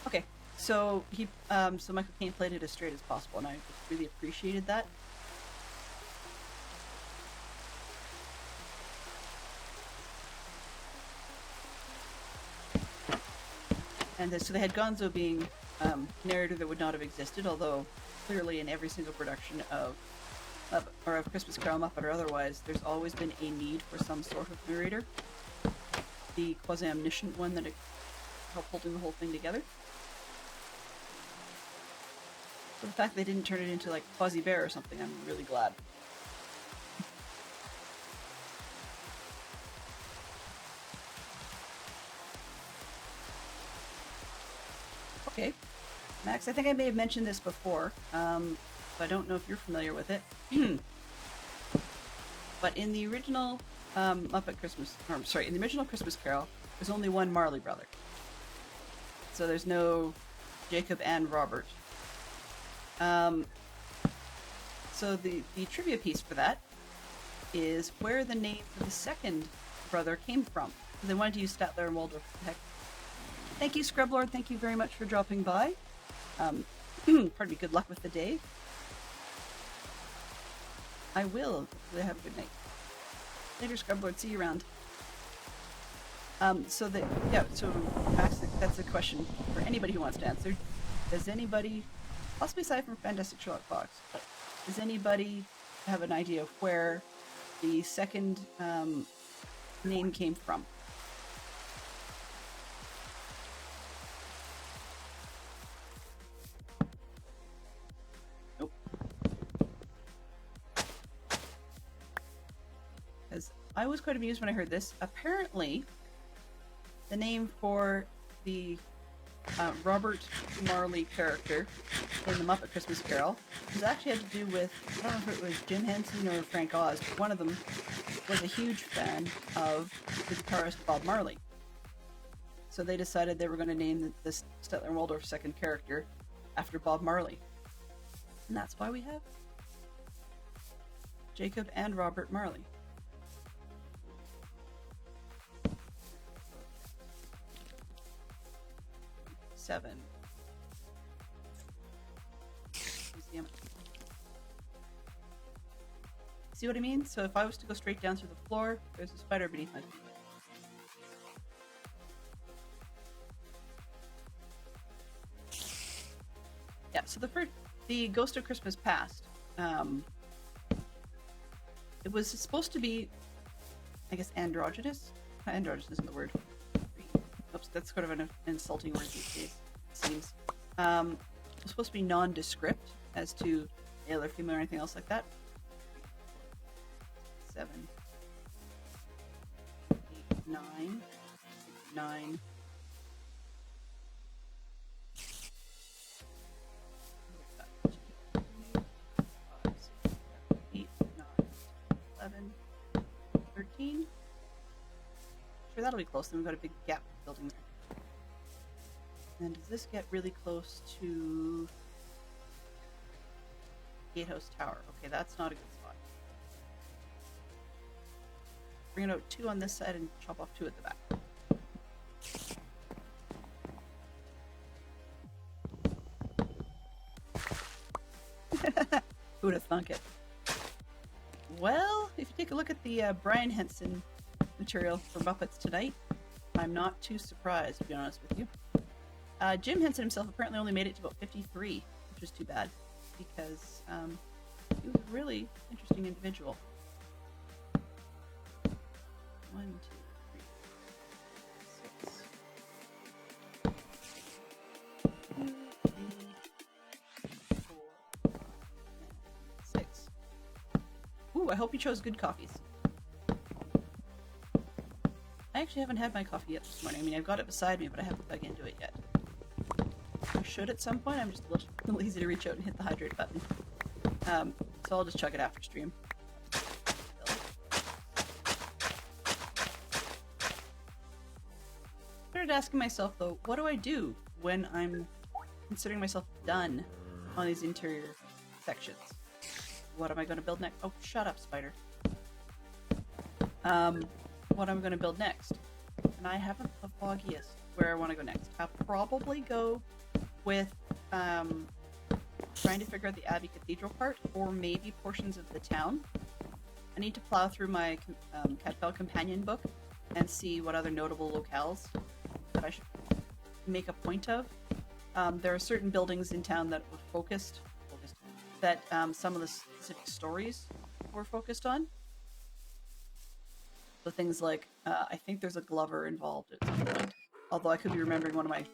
A: Okay. So so Michael Caine played it as straight as possible, and I just really appreciated that. And so they had Gonzo being narrator that would not have existed, although clearly in every single production of Christmas Carol, Muppet or otherwise, there's always been a need for some sort of narrator. The quasi-omniscient one that helped holding the whole thing together. So the fact they didn't turn it into like Fuzzy Bear or something, I'm really glad. Okay, Max, I think I may have mentioned this before, so I don't know if you're familiar with it. But in the original in the original Christmas Carol, there's only one Marley brother. So there's no Jacob and Robert. So the trivia piece for that is where the name for the second brother came from. They wanted to use Statler and Waldorf. Heck. Thank you, Scrublord. Thank you very much for dropping by. Pardon me, good luck with the day. I will. Have a good night. Later, Scrublord. See you around. So that's a question for anybody who wants to answer. Does anybody, possibly aside from Fantastic Sherlock Fox, does anybody have an idea of where the second name came from? Nope. Because I was quite amused when I heard this. Apparently, the name for the Robert Marley character in the Muppet Christmas Carol was actually had to do with, I don't know if it was Jim Henson or Frank Oz, but one of them was a huge fan of the guitarist Bob Marley. So they decided they were going to name this Statler and Waldorf second character after Bob Marley. And that's why we have Jacob and Robert Marley. Seven. Museum. See what I mean? So if I was to go straight down through the floor, there's a spider beneath my feet. Yeah, so the Ghost of Christmas Past, it was supposed to be, I guess, androgynous. Androgynous isn't the word. Oops, that's sort of an insulting word these days, it seems. It was supposed to be nondescript as to male or female or anything else like that. 7, 8, 9, 9. Sure, that'll be close. Then we've got a big gap building there. And does this get really close to Gatehouse Tower? Okay, that's not a good spot. Bring it out 2 on this side and chop off 2 at the back. Who would have thunk it? Well, if you take a look at the Brian Henson material for Muppets Tonight, I'm not too surprised, to be honest with you. Jim Henson himself apparently only made it to about 53, which is too bad, because he was a really interesting individual. 1, 2, 3, 6. 2, 3, 4, 6. Ooh, I hope you chose good coffees. I actually haven't had my coffee yet this morning. I mean, I've got it beside me, but I haven't dug into it yet. I should at some point. I'm just a little lazy to reach out and hit the hydrate button. So I'll just chug it after stream. I started asking myself, though, what do I do when I'm considering myself done on these interior sections? What am I going to build next? Oh, shut up, spider. What I'm going to build next. And I haven't the foggiest where I want to go next. I'll probably go with trying to figure out the Abbey Cathedral part, or maybe portions of the town. I need to plow through my Cadfael Companion book and see what other notable locales that I should make a point of. There are certain buildings in town that were focused that some of the specific stories were focused on. So things like, I think there's a Glover involved at some point, although I could be remembering one of my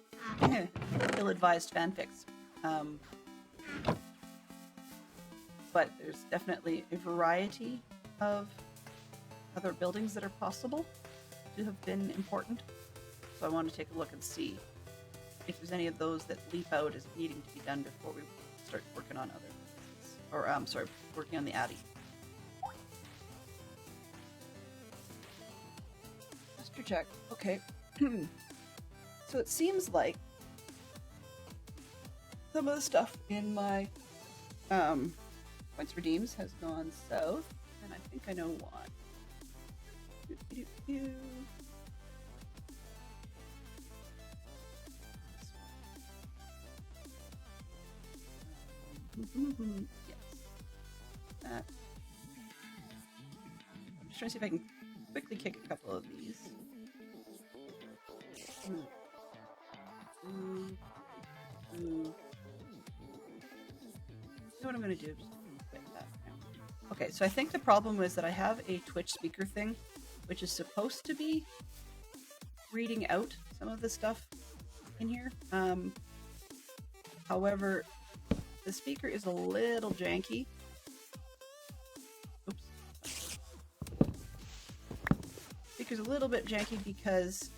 A: ill-advised fanfics. But there's definitely a variety of other buildings that are possible to have been important. So I want to take a look and see if there's any of those that leap out as needing to be done before we start working on other businesses. Or, sorry, working on the Abbey. Check. Okay. So it seems like some of the stuff in my points redeems has gone south, and I think I know why. Yes. That. I'm just trying to see if I can quickly kick a couple of these. You know what I'm going to do? Just get that now. Okay, so I think the problem is that I have a Twitch speaker thing, which is supposed to be reading out some of the stuff in here. However, the speaker is a little janky. Oops. Speaker's a little bit janky because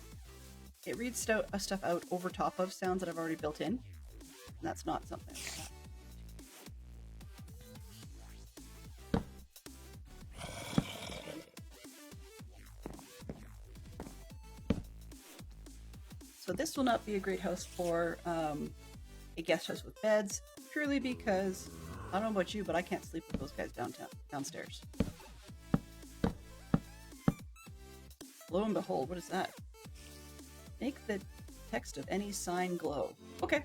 A: it reads stuff out over top of sounds that I've already built in. And that's not something like that. So this will not be a great house for a guest house with beds, purely because, I don't know about you, but I can't sleep with those guys downstairs. Lo and behold, what is that? Make the text of any sign glow. Okay.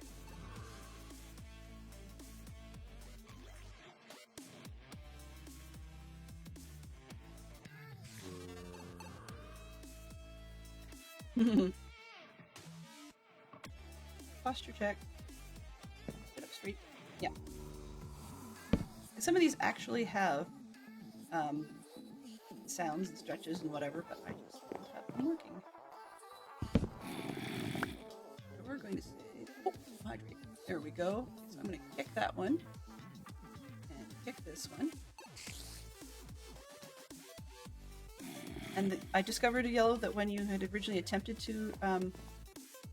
A: Posture check. Get up straight. Yeah. Some of these actually have sounds and stretches and whatever, but I just don't have them working. So we're going to say, oh, hydrate. There we go. So I'm going to kick that one and kick this one. And I discovered a yellow that when you had originally attempted to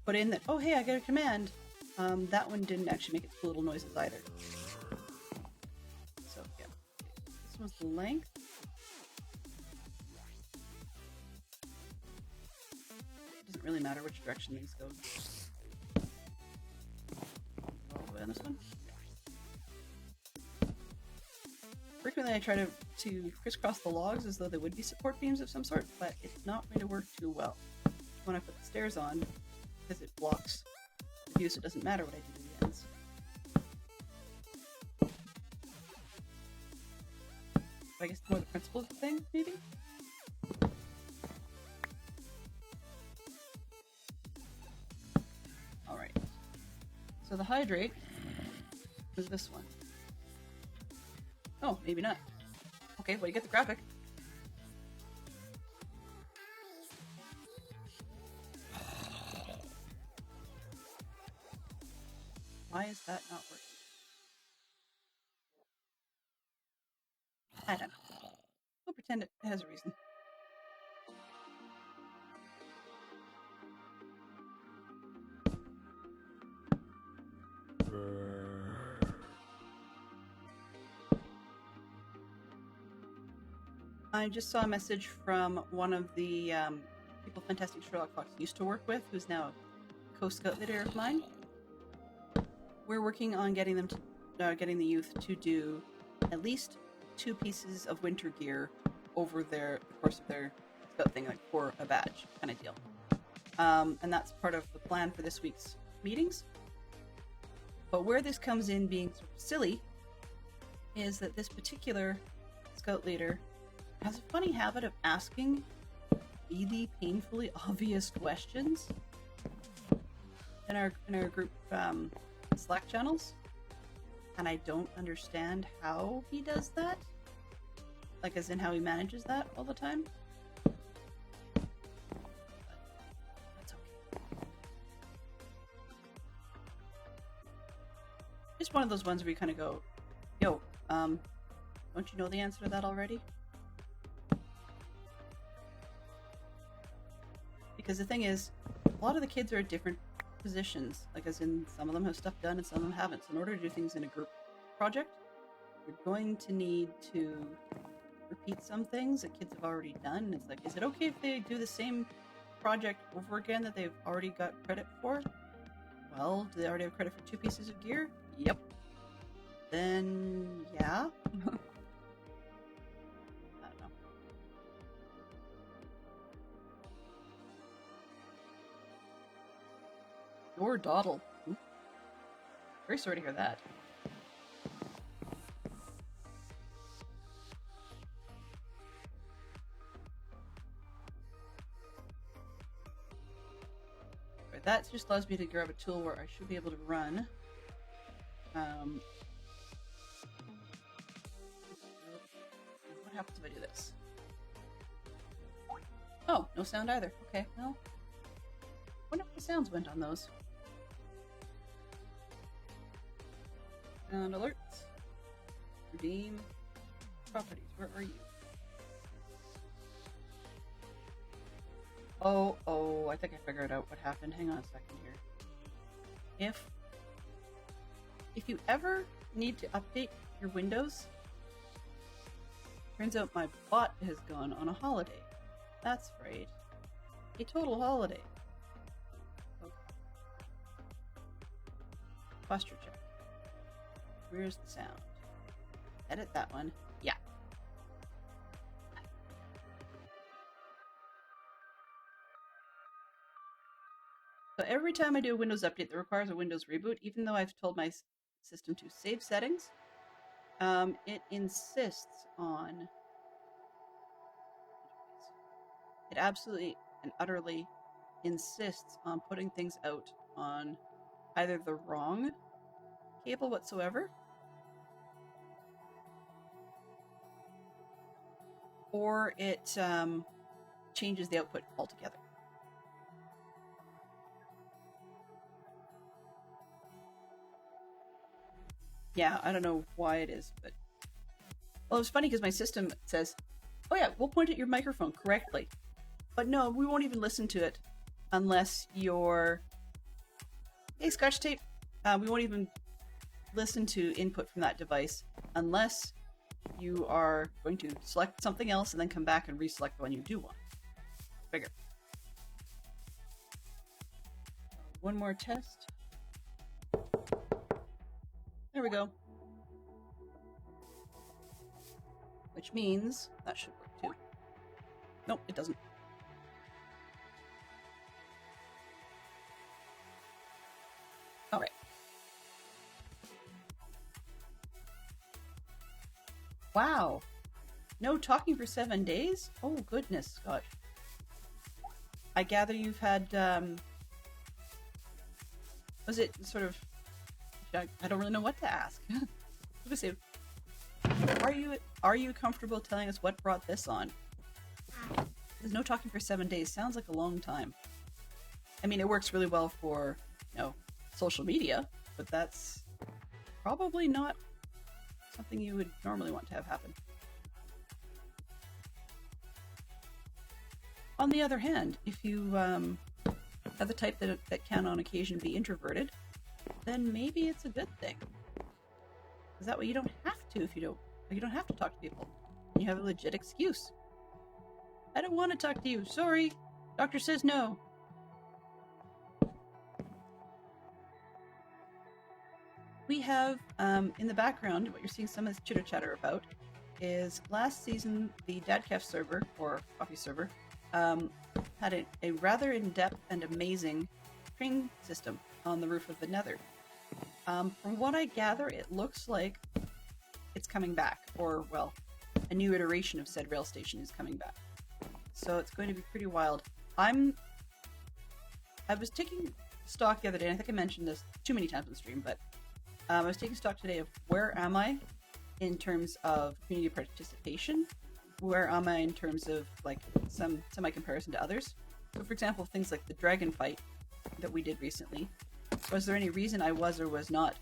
A: put in that, oh hey, I get a command, that one didn't actually make its cool little noises either. So yeah, this one's the length. It doesn't really matter which direction these go. All the way on this one. Frequently I try to crisscross the logs as though they would be support beams of some sort, but it's not going to work too well. When I put the stairs on, because it blocks the view, so it doesn't matter what I do to the ends. I guess more the principle of the thing, maybe? Alright. So the hydrate is this one. Oh, maybe not. Okay, well you get the graphic. Why is that not working? I don't know. We'll pretend it has a reason. I just saw a message from one of the people Fantastic Sherlock Fox used to work with, who's now a co-scout leader of mine. We're working on getting them to, getting the youth to do at least 2 pieces of winter gear over the course of their scout thing, like for a badge kind of deal. And that's part of the plan for this week's meetings. But where this comes in being sort of silly is that this particular scout leader has a funny habit of asking really painfully obvious questions in our group Slack channels, and I don't understand how he does that, like as in how he manages that all the time. But that's okay. Just one of those ones where you kind of go, yo, don't you know the answer to that already? Because the thing is, a lot of the kids are at different positions, like as in some of them have stuff done and some of them haven't. So in order to do things in a group project, you're going to need to repeat some things that kids have already done. It's like, is it okay if they do the same project over again that they've already got credit for? Well, do they already have credit for 2 pieces of gear? Yep. Then, yeah. Your dawdle. Very sorry to hear that. Right, that just allows me to grab a tool where I should be able to run. What happens if I do this? Oh, no sound either. Okay, well, I wonder if the sounds went on those. Sound alerts. Redeem. Properties. Where are you? Oh, I think I figured out what happened. Hang on a second here. If you ever need to update your Windows, turns out my bot has gone on a holiday. That's right. A total holiday. Okay. Posture check. Where's the sound? Edit that one. Yeah. So every time I do a Windows update that requires a Windows reboot, even though I've told my system to save settings, it insists on... It absolutely and utterly insists on putting things out on either the wrong cable whatsoever, or it changes the output altogether. Yeah, I don't know why it is, but... Well, it's funny because my system says, oh yeah, we'll point at your microphone correctly. But no, we won't even listen to it unless you're... Hey, Scotch Tape! We won't even listen to input from that device unless you are going to select something else and then come back and reselect the one you do want. Figure. One more test. There we go. Which means that should work too. Nope, it doesn't. All right. Wow. No talking for 7 days? Oh, goodness, Scott. I gather you've had, was it sort of... I don't really know what to ask. I'm gonna say, are you comfortable telling us what brought this on? There's no talking for 7 days. Sounds like a long time. I mean, it works really well for, social media, but that's probably not something you would normally want to have happen. On the other hand, if you are the type that can on occasion be introverted, then maybe it's a good thing. Because that way you don't have to you don't have to talk to people. And you have a legit excuse. I don't want to talk to you. Sorry. Doctor says no. We have, in the background, what you're seeing some of this chitter-chatter about is last season, the DadCaff server, or coffee server, had a rather in-depth and amazing train system on the roof of the Nether. From what I gather, it looks like it's coming back, or, well, a new iteration of said rail station is coming back. So it's going to be pretty wild. I was taking stock the other day, and I think I mentioned this too many times on the stream, but I was taking stock today of where am I in terms of community participation? Where am I in terms of, like, some semi-comparison to others? So, for example, things like the dragon fight that we did recently. Was there any reason I was or was not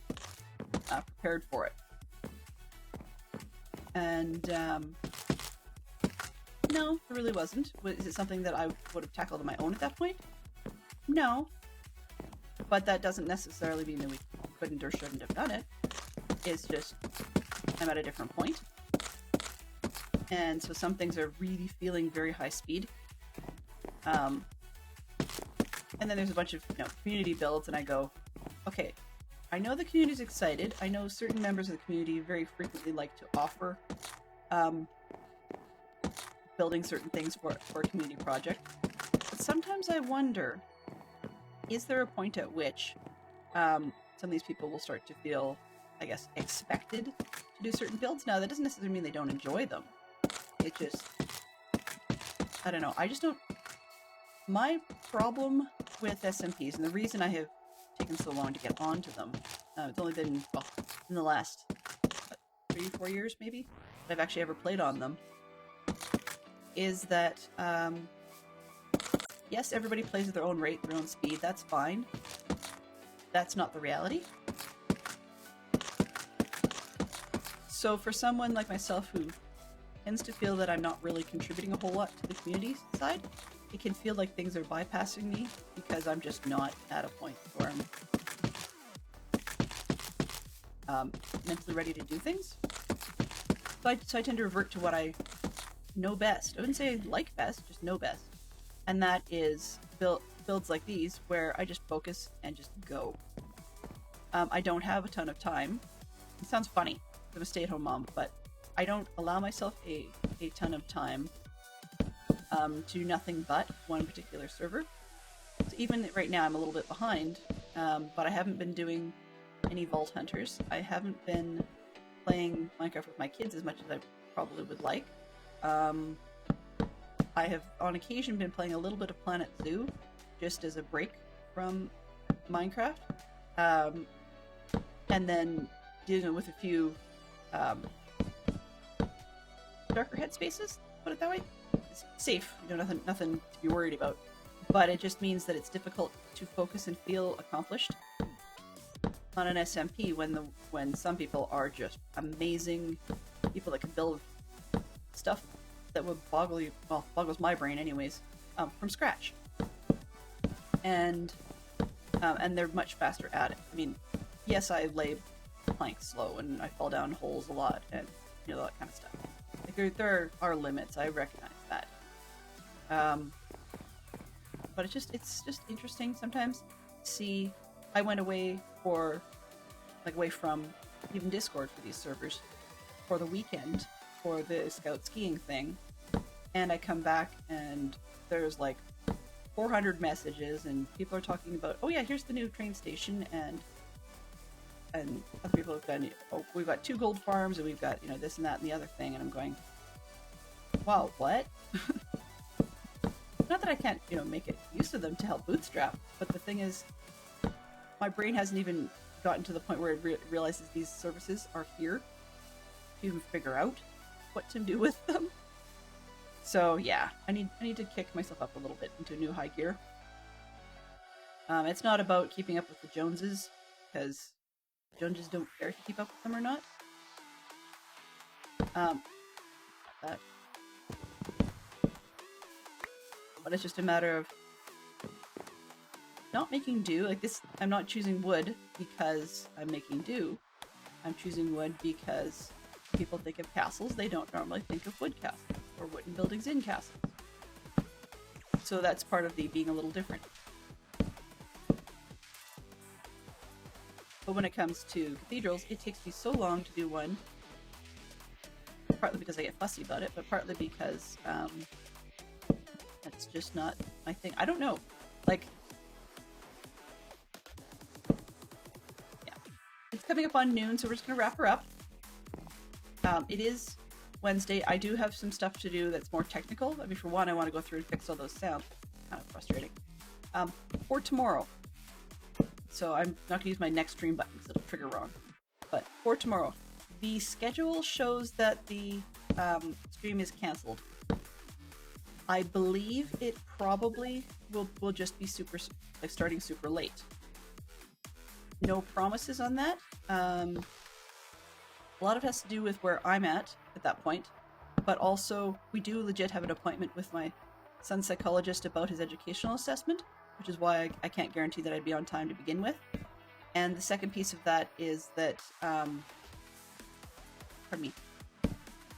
A: prepared for it? And, no, there really wasn't. Is it something that I would have tackled on my own at that point? No. But that doesn't necessarily mean that we couldn't or shouldn't have done it. It's just, I'm at a different point. And so some things are really feeling very high speed. And then there's a bunch of community builds, and I go, okay, I know the community's excited. I know certain members of the community very frequently like to offer building certain things for a community project. But sometimes I wonder, is there a point at which some of these people will start to feel, I guess, expected to do certain builds? Now, that doesn't necessarily mean they don't enjoy them. It just, I don't know. I just don't... My problem with SMPs, and the reason I have taken so long to get onto them, it's only been, well, in the last 3-4 years, maybe, that I've actually ever played on them, is that, yes, everybody plays at their own rate, their own speed. That's fine. That's not the reality. So for someone like myself who tends to feel that I'm not really contributing a whole lot to the community side, it can feel like things are bypassing me because I'm just not at a point where I'm mentally ready to do things. So I tend to revert to what I know best. I wouldn't say like best, just know best. And that is builds like these where I just focus and just go. I don't have a ton of time. It sounds funny. I'm a stay-at-home mom, but I don't allow myself a ton of time to do nothing but one particular server. So even right now I'm a little bit behind, but I haven't been doing any Vault Hunters. I haven't been playing Minecraft with my kids as much as I probably would like. I have on occasion been playing a little bit of Planet Zoo just as a break from Minecraft. And then dealing with a few darker headspaces, put it that way. It's safe, you know, nothing to be worried about. But it just means that it's difficult to focus and feel accomplished on an SMP when some people are just amazing people that can build stuff that would boggles my brain anyways, from scratch. And they're much faster at it. I mean, yes, I lay planks slow and I fall down holes a lot and, you know, that kind of stuff. Like there are limits, I recognize that. But it's just interesting sometimes to see. I went away away from even Discord for these servers for the weekend for the scout skiing thing, and I come back and there's like 400 messages and people are talking about, oh yeah, here's the new train station, and other people have done, oh, we've got 2 gold farms and we've got, you know, this and that and the other thing, and I'm going, wow, what? Not that I can't, you know, make it use of them to help bootstrap, but the thing is, my brain hasn't even gotten to the point where it realizes these services are here to even figure out what to do with them. So yeah, I need to kick myself up a little bit into a new high gear. It's not about keeping up with the Joneses, because Joneses don't care if you keep up with them or not. But it's just a matter of not making do. Like this, I'm not choosing wood because I'm making do. I'm choosing wood because people think of castles. They don't normally think of wood castles or wooden buildings in castles. So that's part of the being a little different. But when it comes to cathedrals, it takes me so long to do one. Partly because I get fussy about it, but partly because that's just not my thing. I don't know. Like, yeah. It's coming up on noon, so we're just going to wrap her up. It is Wednesday. I do have some stuff to do that's more technical. I mean, for one, I want to go through and fix all those sounds. Kind of frustrating. For tomorrow. So I'm not going to use my next stream button because it'll trigger wrong. But for tomorrow, the schedule shows that the stream is cancelled. I believe it probably will just be starting super late. No promises on that. A lot of it has to do with where I'm at that point, but also we do legit have an appointment with my son's psychologist about his educational assessment, which is why I can't guarantee that I'd be on time to begin with. And the second piece of that is that,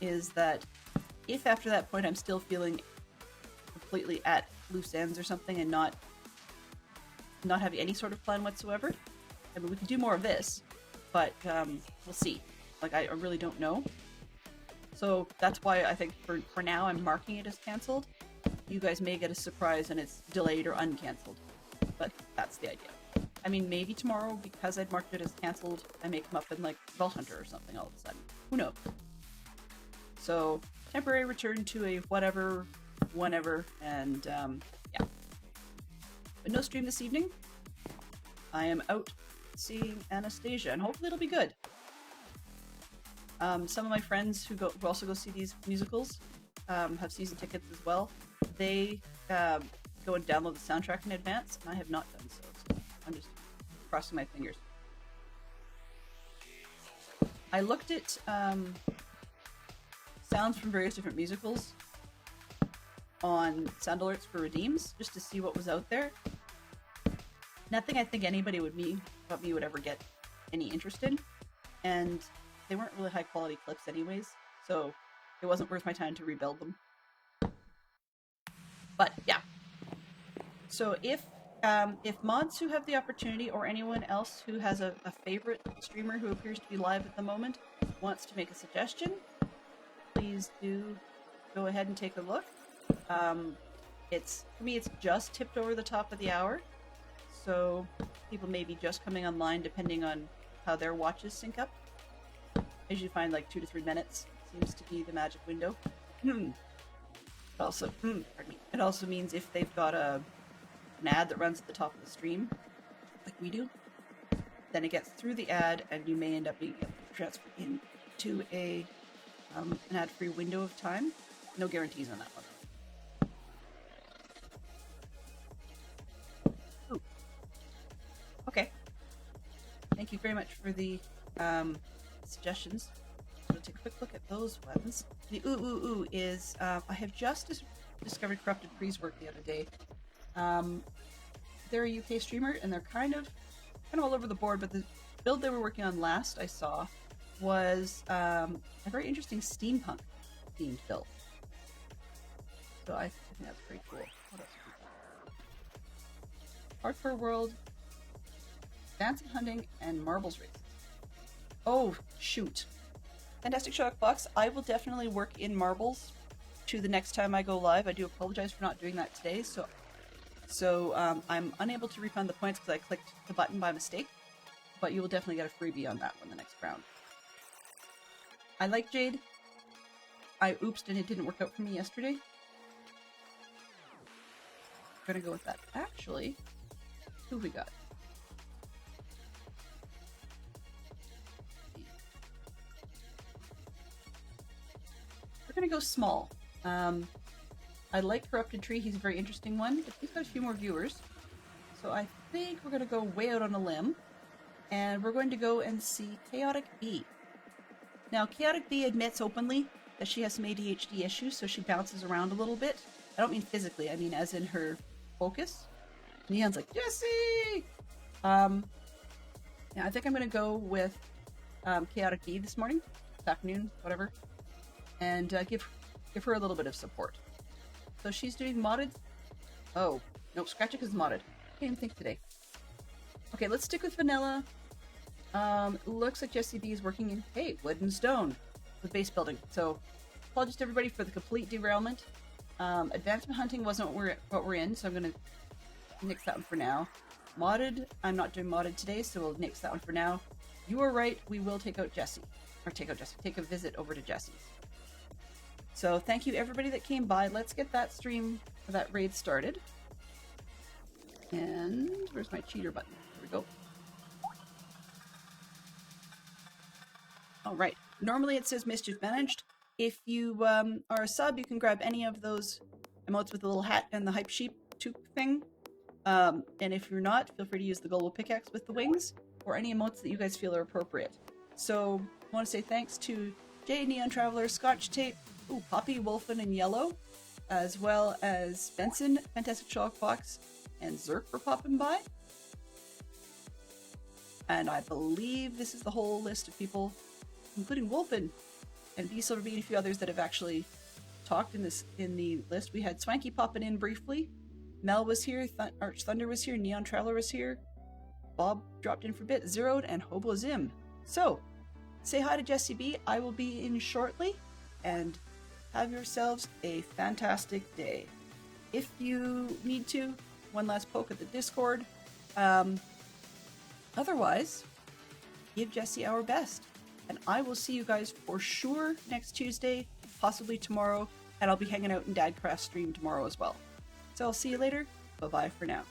A: is that if after that point I'm still feeling completely at loose ends or something and not having any sort of plan whatsoever, I mean, we could do more of this, but we'll see. Like, I really don't know. So that's why I think for now I'm marking it as cancelled. You guys may get a surprise and it's delayed or uncancelled, but that's the idea. I mean, maybe tomorrow, because I'd marked it as cancelled, I may come up in like Vault Hunter or something all of a sudden. Who knows? So temporary return to a whatever, whenever, and yeah. But no stream this evening. I am out seeing Anastasia, and hopefully it'll be good. Some of my friends who also go see these musicals have season tickets as well. They go and download the soundtrack in advance, and I have not done so. I'm just crossing my fingers. I looked at sounds from various different musicals on sound alerts for redeems just to see what was out there. Nothing I think anybody would ever get any interest in, and they weren't really high quality clips anyways, so it wasn't worth my time to rebuild them. But yeah, so if mods who have the opportunity, or anyone else who has a favorite streamer who appears to be live at the moment wants to make a suggestion, please do go ahead and take a look. For me, it's just tipped over the top of the hour, so people may be just coming online depending on how their watches sync up. I usually find like 2 to 3 minutes seems to be the magic window. It also means if they've got an ad that runs at the top of the stream, like we do, then it gets through the ad, and you may end up being transferred into an ad-free window of time. No guarantees on that one. Ooh. Okay. Thank you very much for the suggestions. We'll take a quick look at those ones. The ooh is I have just discovered Corrupted Pre's work the other day. They're a UK streamer, and they're kind of all over the board, but the build they were working on last I saw was a very interesting steampunk themed build. So I think that's pretty cool. What else have we got? Hardcore World, Dancing Hunting, and Marbles Races. Oh, shoot. Fantastic Sherlock Fox, I will definitely work in Marbles to the next time I go live. I do apologize for not doing that today, so I'm unable to refund the points because I clicked the button by mistake, but you will definitely get a freebie on that one the next round. I like Jade. I oopsed and it didn't work out for me yesterday. I'm gonna go with that. Actually, who we got? We're gonna go small. I like Corrupted Tree. He's a very interesting one, but he's got a few more viewers. So I think we're gonna go way out on a limb, and we're going to go and see Chaotic Bee. Now, Chaotic Bee admits openly that she has some ADHD issues, so she bounces around a little bit. I don't mean physically, I mean as in her focus. Neon's like, Jessie! Yeah, I think I'm gonna go with Chaotic Bee this morning, this afternoon, whatever, and give her a little bit of support. So she's doing modded. Oh, nope, Scratchic is modded. I can't even think today. Okay, let's stick with vanilla. Looks like Jessie B is working in, hey, wood and stone with base building. So apologies to everybody for the complete derailment. Advancement hunting wasn't what we're in, so I'm gonna nix that one for now. Modded, I'm not doing modded today, so we'll nix that one for now. You are right, we will take out Jessie. Or take a visit over to Jessie's. So thank you everybody that came by. Let's get that stream, or that raid started. And where's my cheater button? There we go. All right. Normally it says Mischief Managed. If you are a sub, you can grab any of those emotes with the little hat and the hype sheep toque thing. And if you're not, feel free to use the global pickaxe with the wings, or any emotes that you guys feel are appropriate. So I want to say thanks to Jay, Neon Traveler, Scotch Tape, Poppy, Wolfen, and Yellow, as well as Benson, Fantastic Sherlock Fox, and Zerk for popping by. And I believe this is the whole list of people, including Wolfen and B Silverbean and a few others that have actually talked in the list. We had Swanky popping in briefly. Mel was here, Arch Thunder was here, Neon Traveler was here, Bob dropped in for a bit, Zeroed, and Hobo Zim. So, say hi to Jessie B. I will be in shortly, and have yourselves a fantastic day. If you need to, one last poke at the Discord. Otherwise, give Jessie our best. And I will see you guys for sure next Tuesday, possibly tomorrow, and I'll be hanging out in DadCaff stream tomorrow as well. So I'll see you later. Bye-bye for now.